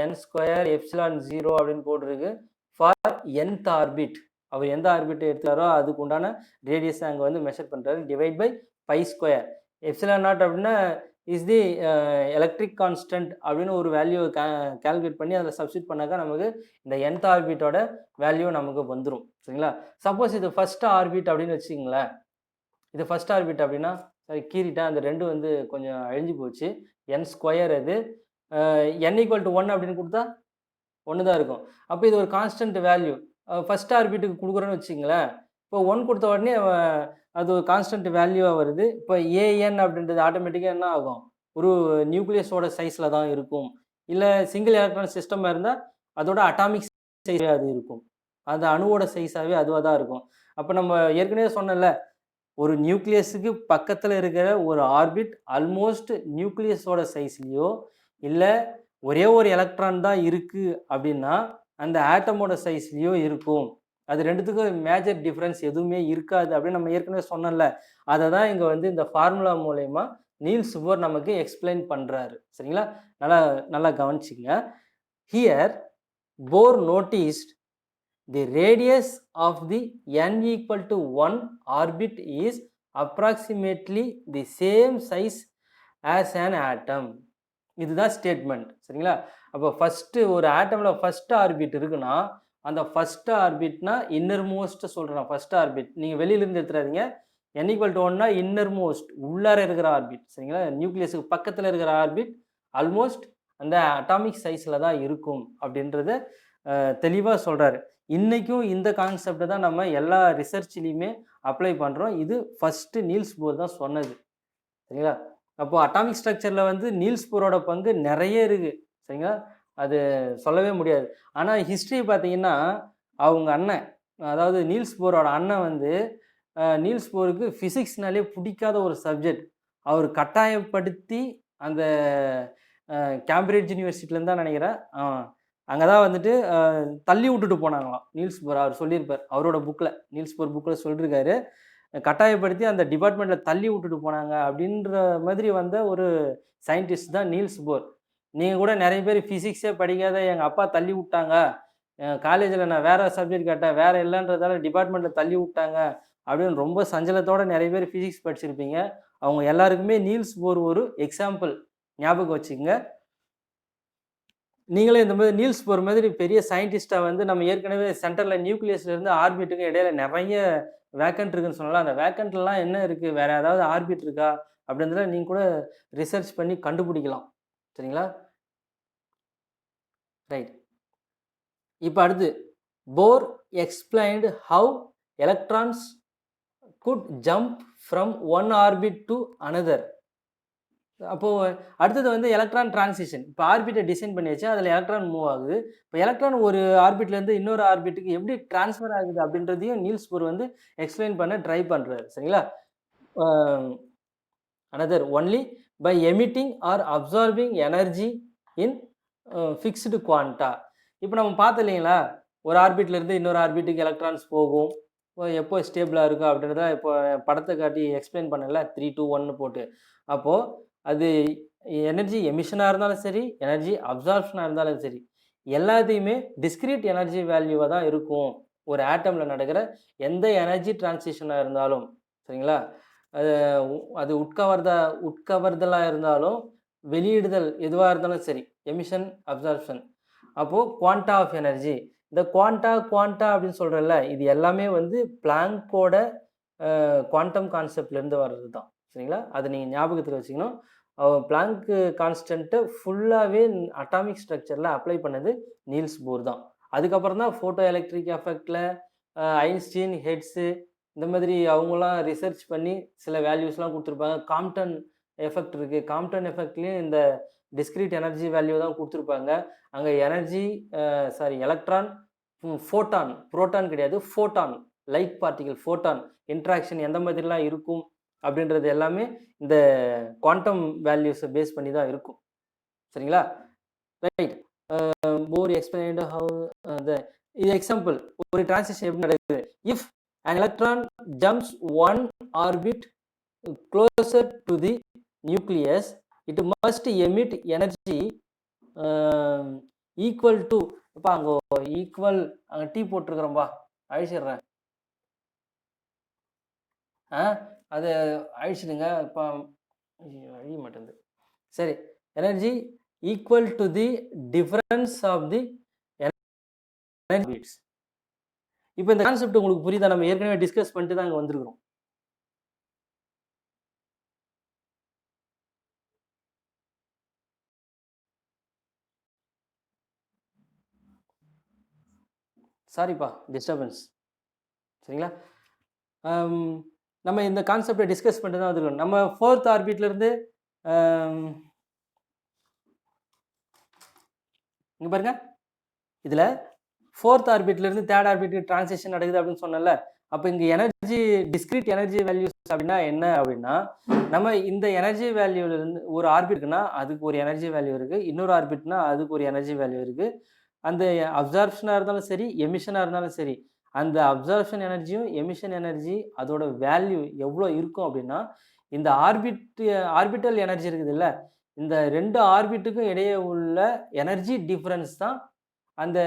n square epsilon 0 அப்படின்னு போட்டிருக்கு ஃபார் nth ஆர்பிட். அவர் எந்த ஆர்பிட் எடுத்தாரோ அதுக்கு உண்டான ரேடியஸ் அங்கே வந்து மெஷர் பண்ணுறாரு. Divide by pi square. Epsilon naught அப்படின்னா இஸ் தி எலக்ட்ரிக் கான்ஸ்டன்ட் அப்படின்னு ஒரு வேல்யூ கால்குலேட் பண்ணி அதில் சப்ஸ்டிட் பண்ணாக்கா நமக்கு இந்த nth ஆர்பிட்டோட வேல்யூ நமக்கு வந்துடும். சரிங்களா? சப்போஸ் இது ஃபஸ்ட் ஆர்பிட் அப்படின்னு வச்சுக்கிங்களேன். இது ஃபஸ்ட் ஆர்பிட் அப்படின்னா சரி கீறிட்டேன், அந்த ரெண்டு வந்து கொஞ்சம் அழிஞ்சு போச்சு. n ஸ்கொயர் அது n ஈக்குவல் டு 1 அப்படின்னு கொடுத்தா 1 தான் இருக்கும். அப்போ இது ஒரு கான்ஸ்டன்ட் வேல்யூ. ஃபஸ்ட் ஆர்பிட்டுக்கு கொடுக்குறோன்னு வச்சுங்களேன். இப்போ 1 கொடுத்த உடனே அது ஒரு கான்ஸ்டன்ட் வேல்யூவாக வருது. இப்போ ஏஎன் அப்படின்றது ஆட்டோமேட்டிக்காக என்ன ஆகும், ஒரு நியூக்ளியஸோட சைஸில் தான் இருக்கும். இல்லை சிங்கிள் எலக்ட்ரான் சிஸ்டமாக இருந்தால் அதோட அட்டாமிக் சைஸே அது இருக்கும். அந்த அணுவோட சைஸாகவே அதுவாக தான் இருக்கும். அப்போ நம்ம ஏற்கனவே சொன்னல, ஒரு நியூக்ளியஸுக்கு பக்கத்தில் இருக்கிற ஒரு ஆர்பிட் ஆல்மோஸ்ட் நியூக்ளியஸோட சைஸ்லேயோ இல்லை ஒரே ஒரு எலக்ட்ரான் தான் இருக்குது அப்படின்னா அந்த ஆட்டமோட சைஸ்லேயோ இருக்கும். அது ரெண்டுத்துக்கும் மேஜர் டிஃப்ரென்ஸ் எதுவுமே இருக்காது அப்படின்னு நம்ம ஏற்கனவே சொன்னல. அதை தான் இங்கே வந்து இந்த ஃபார்முலா மூலயமா நீல்ஸ் போர் நமக்கு எக்ஸ்பிளைன் பண்ணுறாரு. சரிங்களா? நல்லா கவனிச்சிங்க. Here Bohr noticed the radius of the n equal to 1 orbit is approximately the same size as an atom. இதுதான் ஸ்டேட்மெண்ட். சரிங்களா? அப்போ ஃபஸ்ட்டு ஒரு ஆட்டமில் ஃபஸ்ட்டு ஆர்பிட் இருக்குன்னா அந்த ஃபஸ்ட்டு ஆர்பிட்னா இன்னர் மோஸ்ட் சொல்கிறேன். ஃபஸ்ட் ஆர்பிட் நீங்கள் வெளியிலேருந்து எடுத்துறாதீங்க. n ஈக்குவல் டு 1னா இன்னர் மோஸ்ட் உள்ளார இருக்கிற ஆர்பிட். சரிங்களா? நியூக்ளியஸுக்கு பக்கத்தில் இருக்கிற ஆர்பிட் ஆல்மோஸ்ட் அந்த அட்டாமிக் சைஸில் தான் இருக்கும் அப்படின்றத தெளிவாக சொல்கிறாரு. இன்றைக்கும் இந்த கான்செப்டை தான் நம்ம எல்லா ரிசர்ச்லேயுமே அப்ளை பண்ணுறோம். இது ஃபஸ்ட்டு நீல்ஸ் போர் தான் சொன்னது. சரிங்களா? அப்போது அட்டாமிக் ஸ்ட்ரக்சரில் வந்து நீல்ஸ் போரோட பங்கு நிறைய இருக்குது. சரிங்களா? அது சொல்லவே முடியாது. ஆனால் ஹிஸ்ட்ரி பார்த்தீங்கன்னா அவங்க அண்ணன், அதாவது நீல்ஸ் போரோட அண்ணன் வந்து நீல்ஸ் போருக்கு ஃபிசிக்ஸ்னாலே பிடிக்காத ஒரு சப்ஜெக்ட். அவர் கட்டாயப்படுத்தி அந்த கேம்பிரிட்ஜ் யூனிவர்சிட்டிலேருந்து தான் நினைக்கிறேன், அங்கே தான் வந்துட்டு தள்ளி விட்டுட்டு போனாங்களாம் நீல்ஸ் போர். அவர் சொல்லியிருப்பார் அவரோட புக்கில், நீல்ஸ் போர் புக்கில் சொல்லியிருக்காரு, கட்டாயப்படுத்தி அந்த டிபார்ட்மெண்ட்டில் தள்ளி விட்டுட்டு போனாங்க அப்படின்ற மாதிரி வந்த ஒரு சயின்டிஸ்ட் தான் நீல்ஸ் போர். நீங்கள் கூட நிறைய பேர் ஃபிசிக்ஸே படிக்காத எங்கள் அப்பா தள்ளி விட்டாங்க, காலேஜில் நான் வேறு சப்ஜெக்ட் கேட்டேன் வேறு இல்லைன்றதால டிபார்ட்மெண்ட்டில் தள்ளி விட்டாங்க அப்படின்னு ரொம்ப சஞ்சலத்தோடு நிறைய பேர் ஃபிசிக்ஸ் படிச்சிருப்பீங்க. அவங்க எல்லாருக்குமே நீல்ஸ் போர் ஒரு எக்ஸாம்பிள். ஞாபகம் வச்சுக்கோங்க. நீங்களே இந்த மாதிரி நீல்ஸ் போர் மாதிரி பெரிய சயின்டிஸ்ட்டாக வந்து நம்ம ஏற்கனவே சென்டரில் நியூக்ளியஸ்லேருந்து ஆர்பிட்டுக்கு இடையில நிறைய வேக்கண்ட் இருக்குன்னு சொன்னால, அந்த வேக்கண்ட்லாம் என்ன இருக்குது, வேறு ஏதாவது ஆர்பிட் இருக்கா அப்படின்றத நீங்கள் கூட ரிசர்ச் பண்ணி கண்டுபிடிக்கலாம். சரிங்களா? ரைட். இப்போ அடுத்து Bohr explained how electrons could jump from one orbit to another. அப்போது அடுத்தது வந்து எலக்ட்ரான் டிரான்சிஷன். இப்போ ஆர்பிட்டை டிசைன் பண்ணியாச்சு, அதில் எலக்ட்ரான் மூவ் ஆகுது. இப்போ எலக்ட்ரான் ஒரு ஆர்பிட்லேருந்து இன்னொரு ஆர்பிட்டுக்கு எப்படி டிரான்ஸ்ஃபர் ஆகுது அப்படின்றதையும் நீல்ஸ் போர் வந்து எக்ஸ்பிளைன் பண்ண ட்ரை பண்ணுறாரு. சரிங்களா? Another only by emitting or absorbing energy in fixed quanta. இப்போ நம்ம பார்த்தோம் இல்லைங்களா, ஒரு ஆர்பிட்லேருந்து இன்னொரு ஆர்பிட்டுக்கு எலக்ட்ரான்ஸ் போகும், எப்போ ஸ்டேபிளாக இருக்கும் அப்படின்றத இப்போ படத்தை காட்டி எக்ஸ்பிளைன் பண்ணல 3 2 1 போட்டு. அப்போது அது எனர்ஜி எமிஷனாக இருந்தாலும் சரி, எனர்ஜி அப்சார்ப்ஷனாக இருந்தாலும் சரி, எல்லாத்தையுமே டிஸ்கிரீட் எனர்ஜி வேல்யூவாக தான் இருக்கும் ஒரு ஆட்டமில் நடக்கிற எந்த எனர்ஜி டிரான்சிஷனாக இருந்தாலும். சரிங்களா? அது அது உட்கவர்தலாக இருந்தாலும், வெளியிடுதல் எதுவாக இருந்தாலும் சரி, எமிஷன் அப்சார்ப்ஷன். அப்போது குவான்டா ஆஃப் எனர்ஜி, இந்த குவான்டா அப்படின்னு சொல்கிறல்ல, இது எல்லாமே வந்து பிளாங்கோட குவாண்டம் கான்செப்ட்லேருந்து வர்றது தான். சரிங்களா? அதை நீங்கள் ஞாபகத்தில் வச்சுக்கணும். பிளாங்க் கான்ஸ்டன்ட்டை ஃபுல்லாகவே அட்டாமிக் ஸ்ட்ரக்சரில் அப்ளை பண்ணது நீல்ஸ் போர் தான். அதுக்கப்புறம் தான் ஃபோட்டோ எலக்ட்ரிக் எஃபெக்டில் ஐன்ஸ்டீன், ஹெட்ஸு இந்த மாதிரி அவங்களாம் ரிசர்ச் பண்ணி சில வேல்யூஸ்லாம் கொடுத்துருப்பாங்க. காம்ப்டன் எஃபெக்ட் இருக்குது. காம்ப்டன் எஃபெக்ட்லேயும் இந்த டிஸ்கிரீட் எனர்ஜி வேல்யூ தான் கொடுத்துருப்பாங்க. அங்கே எனர்ஜி எலக்ட்ரான், ஃபோட்டான், புரோட்டான் கிடையாது, photon, light particle, photon interaction எந்த மாதிரிலாம் இருக்கும் அப்படின்றது எல்லாமே இந்த குவாண்டம் வேல்யூஸை பேஸ் பண்ணி தான் இருக்கும். சரிங்களா? ரைட். போர் எக்ஸ்பிளைன்டு ஹவு இது எக்ஸாம்பிள். ஒரு டிரான்சிஷன் எப்படி நடக்குது? If an electron jumps one orbit closer to the nucleus, it must emit energy equal to, இப்போ அங்கே ஈக்குவல், அங்கே டீ போட்டிருக்கிறோம்பா, அழிச்சிடுறேன். அது அழிச்சிடுங்க, இப்போ அழிய மாட்டேங்குது. சரி, energy equal to the difference of the energy. இப்போ இந்த கான்செப்ட் உங்களுக்கு புரியுதா? நம்ம ஏற்கனவே டிஸ்கஸ் பண்ணிட்டு தான் அங்கே வந்திருக்கிறோம். சாரிப்பா, டிஸ்டர்பன்ஸ். சரிங்களா? நம்ம இந்த கான்செப்டை டிஸ்கஸ் பண்ணிட்டு தான் வந்திருக்கோம். நம்ம 4th ஆர்பிட்லேருந்து இங்கே பாருங்க, இதில் 4th ஆர்பிட்லேருந்து 3rd ஆர்பிட்டுக்கு டிரான்சிஷன் நடக்குது அப்படின்னு சொன்னல. அப்போ இங்கே எனர்ஜி டிஸ்கிரீட் எனர்ஜி வேல்யூஸ் அப்படின்னா என்ன அப்படின்னா, நம்ம இந்த எனர்ஜி வேல்யூலேருந்து ஒரு ஆர்பிட்னா அதுக்கு ஒரு எனர்ஜி வேல்யூ இருக்குது, இன்னொரு ஆர்பிட்னா அதுக்கு ஒரு எனர்ஜி வேல்யூ இருக்குது. அந்த அப்சார்ப்ஷனாக இருந்தாலும் சரி, எமிஷனாக இருந்தாலும் சரி, அந்த அப்சார்ப்ஷன் எனர்ஜியும் எமிஷன் எனர்ஜி அதோட வேல்யூ எவ்வளோ இருக்கும் அப்படின்னா, இந்த ஆர்பிட்டல் எனர்ஜி இருக்குது இல்லை, இந்த 2 ஆர்பிட்டுக்கும் இடையே உள்ள எனர்ஜி டிஃப்ரென்ஸ் தான் அந்த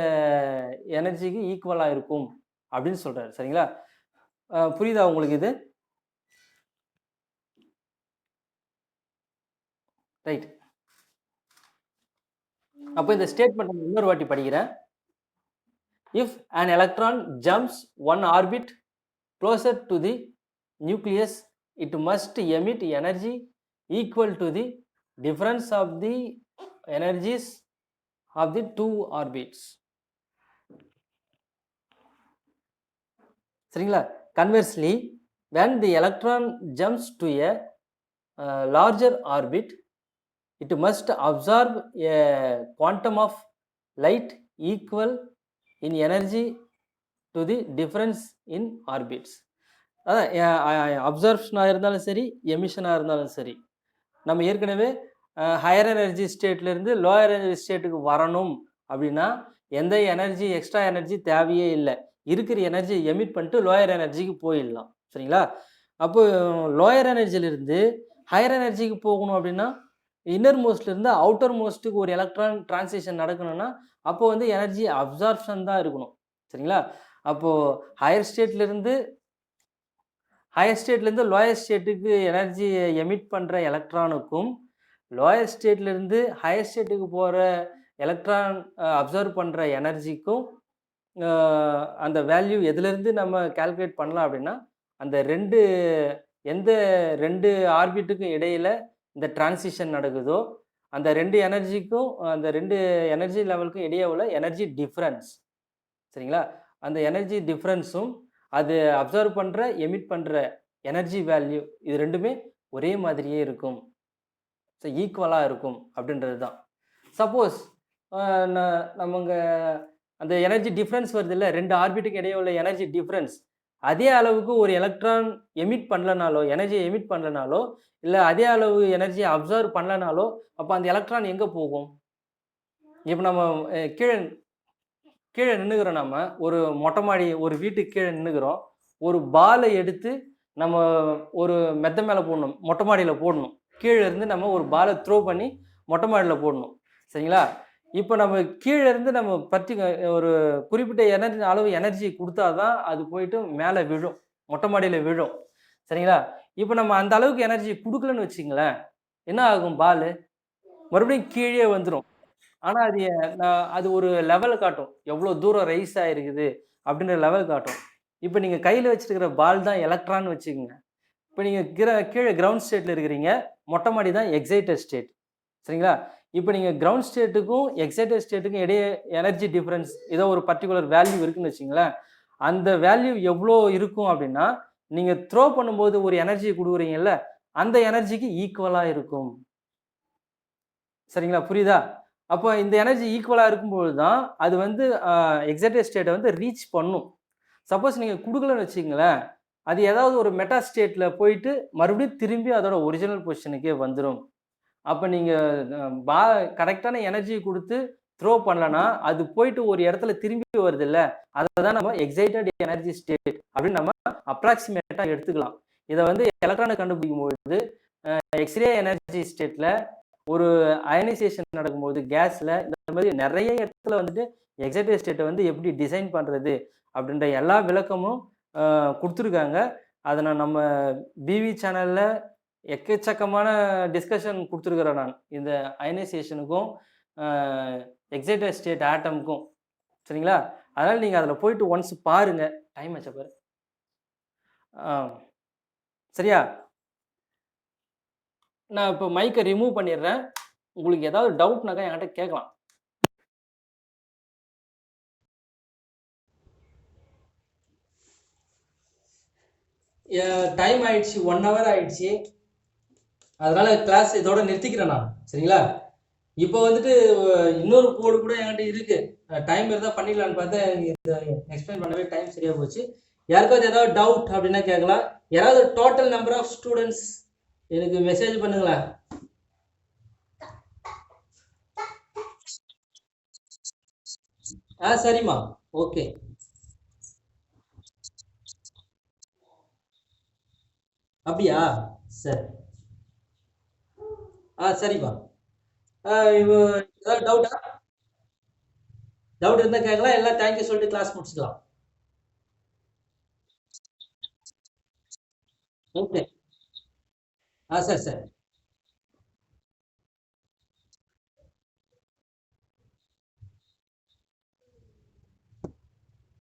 எனர்ஜிக்கு ஈக்குவலாக இருக்கும் அப்படின்னு சொல்கிறாரு. சரிங்களா? புரியுதா உங்களுக்கு இது? ரைட். அப்போ இந்த ஸ்டேட்மெண்ட் இன்னொரு வாட்டி படிக்கிறேன். If an electron jumps one orbit closer to the nucleus, it must emit energy equal to the difference of the energies of the two orbits. சரிங்களா? Conversely, when the electron jumps to a larger orbit, it must absorb a quantum of light equal in energy to the difference in orbits. அதான் அப்சார்ப்ஷனாக இருந்தாலும் சரி, எமிஷனாக இருந்தாலும் சரி, நம்ம ஏற்கனவே ஹையர் எனர்ஜி ஸ்டேட்லேருந்து லோயர் எனர்ஜி ஸ்டேட்டுக்கு வரணும் அப்படின்னா எந்த எனர்ஜி, எக்ஸ்ட்ரா எனர்ஜி தேவையே இல்லை. இருக்கிற எனர்ஜி எமிட் பண்ணிட்டு லோயர் எனர்ஜிக்கு போயிடலாம். சரிங்களா? அப்போ லோயர் எனர்ஜிலிருந்து ஹையர் எனர்ஜிக்கு போகணும் அப்படின்னா இன்னர் மோஸ்ட்லேருந்து அவுட்டர் மோஸ்ட்டுக்கு ஒரு எலக்ட்ரான் டிரான்சிஷன் நடக்கணும்னா அப்போ வந்து எனர்ஜி அப்சார்ப்ஷன் தான் இருக்கணும். சரிங்களா? அப்போது ஹையர் ஸ்டேட்லேருந்து லோயர் ஸ்டேட்டுக்கு எனர்ஜி எமிட் பண்ணுற எலக்ட்ரானுக்கும், லோயர் ஸ்டேட்லேருந்து ஹையர் ஸ்டேட்டுக்கு போகிற எலக்ட்ரான் அப்சர்வ் பண்ணுற எனர்ஜிக்கும் அந்த வேல்யூ எதுலேருந்து நம்ம கால்குலேட் பண்ணலாம் அப்படின்னா, அந்த எந்த 2 ஆர்பிட்டுக்கும் இடையில் இந்த டிரான்சிஷன் நடக்குதோ அந்த 2 எனர்ஜிக்கும், அந்த 2 எனர்ஜி லெவலுக்கும் இடையே உள்ள எனர்ஜி டிஃப்ரென்ஸ். சரிங்களா? அந்த எனர்ஜி டிஃப்ரென்ஸும் அது அப்சர்வ் பண்ணுற எமிட் பண்ணுற எனர்ஜி வேல்யூ இது ரெண்டுமே ஒரே மாதிரியே இருக்கும். ஸோ ஈக்குவலாக இருக்கும் அப்படின்றது தான். சப்போஸ் நமங்க அந்த எனர்ஜி டிஃப்ரென்ஸ் வருது இல்லை, 2 ஆர்பிட்டுக்கு இடையே உள்ள எனர்ஜி டிஃப்ரென்ஸ் அதே அளவுக்கு ஒரு எலக்ட்ரான் எமிட் பண்ணலனாலோ, எனர்ஜி எமிட் பண்ணலனாலோ, இல்லை அதே அளவு எனர்ஜியை அப்சர்வ் பண்ணலனாலோ, அப்போ அந்த எலக்ட்ரான் எங்கே போகும்? இப்போ நம்ம கீழே நின்றுக்கிறோம். நம்ம ஒரு மொட்டை மாடி, ஒரு வீட்டுக்கு கீழே நின்றுக்கிறோம். ஒரு பாலை எடுத்து நம்ம ஒரு மெத்த மேலே போடணும், மொட்டை மாடியில் போடணும். கீழ இருந்து நம்ம ஒரு பால த்ரோ பண்ணி மொட்டை மாடியில போடணும். சரிங்களா? இப்ப நம்ம கீழ இருந்து நம்ம ஒரு குறிப்பிட்ட அளவு எனர்ஜி குடுத்தா தான் அது போயிட்டு மேல விழும். மொட்டை மாடியில விழும். சரிங்களா? இப்ப நம்ம அந்த அளவுக்கு எனர்ஜி குடுக்கலன்னு வச்சுக்கங்களேன், என்ன ஆகும் பாலு? மறுபடியும் கீழயே வந்துரும். ஆனா அது அது ஒரு லெவல் காட்டும். எவ்வளோ தூரம் ரைஸ் ஆயிருக்குது அப்படின்ற லெவல் காட்டும். இப்ப நீங்க கையில வச்சிருக்கிற பால் தான் எலக்ட்ரான்னு வச்சுக்கங்க. இப்ப நீங்க கீழ கிரவுண்ட் ஸ்டேட்ல இருக்கிறீங்க. மொட்டை மாடி தான் எக்ஸைட்டட் ஸ்டேட். சரிங்களா? இப்ப நீங்க கிரவுண்ட் ஸ்டேட்டுக்கும், எக்ஸைட்டட் ஸ்டேட்டுக்கும் இடையே எனர்ஜி டிஃபரன்ஸ் ஏதோ ஒரு பர்ட்டிகுலர் வேல்யூ இருக்குன்னு வச்சுக்கங்களேன். அந்த வேல்யூ எவ்ளோ இருக்கும் அப்டின்னா, நீங்க த்ரோ பண்ணும்போது ஒரு எனர்ஜி குடுக்குறீங்கல்ல, அந்த எனர்ஜிக்கு ஈக்குவலா இருக்கும். சரிங்களா? புரியுதா? அப்ப இந்த எனர்ஜி ஈக்குவலா இருக்கும்பொழுது தான், அது வந்து எக்ஸைட்டட் ஸ்டேட்ட வந்து ரீச் பண்ணும். சப்போஸ் நீங்க குடுக்கலன்னு வச்சுக்கங்களேன், அது ஏதாவது ஒரு மெட்டா ஸ்டேட்ல போயிட்டு, மறுபடியும் திரும்பி அதோட ஒரிஜினல் பொசிஷனுக்கே வந்துரும். அப்ப நீங்க பா கரெக்ட்டான எனர்ஜி குடுத்து த்ரோ பண்ணலன்னா, அது போயிட்டு ஒரு இடத்துல திரும்பி வருதுல்ல, அத தான் நம்ம எக்ஸைட்டட் எனர்ஜி ஸ்டேட் அப்படின்னு நம்ம அப்ராக்ஸிமேட்டா எடுத்துக்கலாம். இத வந்து எலக்ட்ரான கண்டுபிடிக்கும்பொழுது, எக்ஸ்ரே எனர்ஜி ஸ்டேட்ல ஒரு அயனைசேஷன் நடக்கும்போது கேஸ்ல, இந்த மாதிரி நெறைய இடத்துல வந்துட்டு எக்ஸைட்டட் ஸ்டேட்ட வந்து எப்படி டிசைன் பண்றது அப்படின்ற எல்லா விளக்கமும் குடுத்துருக்காங்க. அத நம்ம பிவி சேனல்ல எக்கச்சக்கமான டிஸ்கஷன் குடுத்துருக்கிறேன் நான். இந்த அயனைசேஷனுக்கும், அ எக்ஸைட்டட் ஸ்டேட் ஆட்டம்க்கும். சரிங்களா? அதனால நீங்க அதில போயிட்டு ஒன்ஸ் பாருங்க. டைம் ஆச்சா பாரு. ஆ சரியா? நான் இப்ப மைக்க ரிமூவ் பண்ணிடுறேன். உங்களுக்கு ஏதாவது டவுட்னாக்கா என்கிட்ட கேட்கலாம். டைம் ஆயிடுச்சு. 1 ஹவர் ஆயிடுச்சு. அதனால கிளாஸ் இதோட நிறுத்திக்கிறேன் நான். சரிங்களா? இப்போ வந்துட்டு இன்னொரு கோடு கூட என்கிட்ட இருக்கு. டைம் இருந்தா பண்ணிடலான்னு பார்த்தேன். இத எக்ஸ்பிளைன் பண்ணவே டைம் சரியா போச்சு. யாருக்காவது ஏதாவது டவுட் அப்படின்னா கேட்கலாம். யாராவது டோட்டல் நம்பர் ஆஃப் ஸ்டூடண்ட்ஸ் எனக்கு மெசேஜ் பண்ணுங்களேன். சரிம்மா. ஓகே. அப்படியா? சரி. சரிம்மா. இப்போ ஏதாவது டவுட்டா? டவுட் இருந்தா கேட்கலாம். எல்லாம் தேங்க் யூ சொல்லிட்டு கிளாஸ் முடிச்சுக்கலாம். ஓகே. சரி, சரி.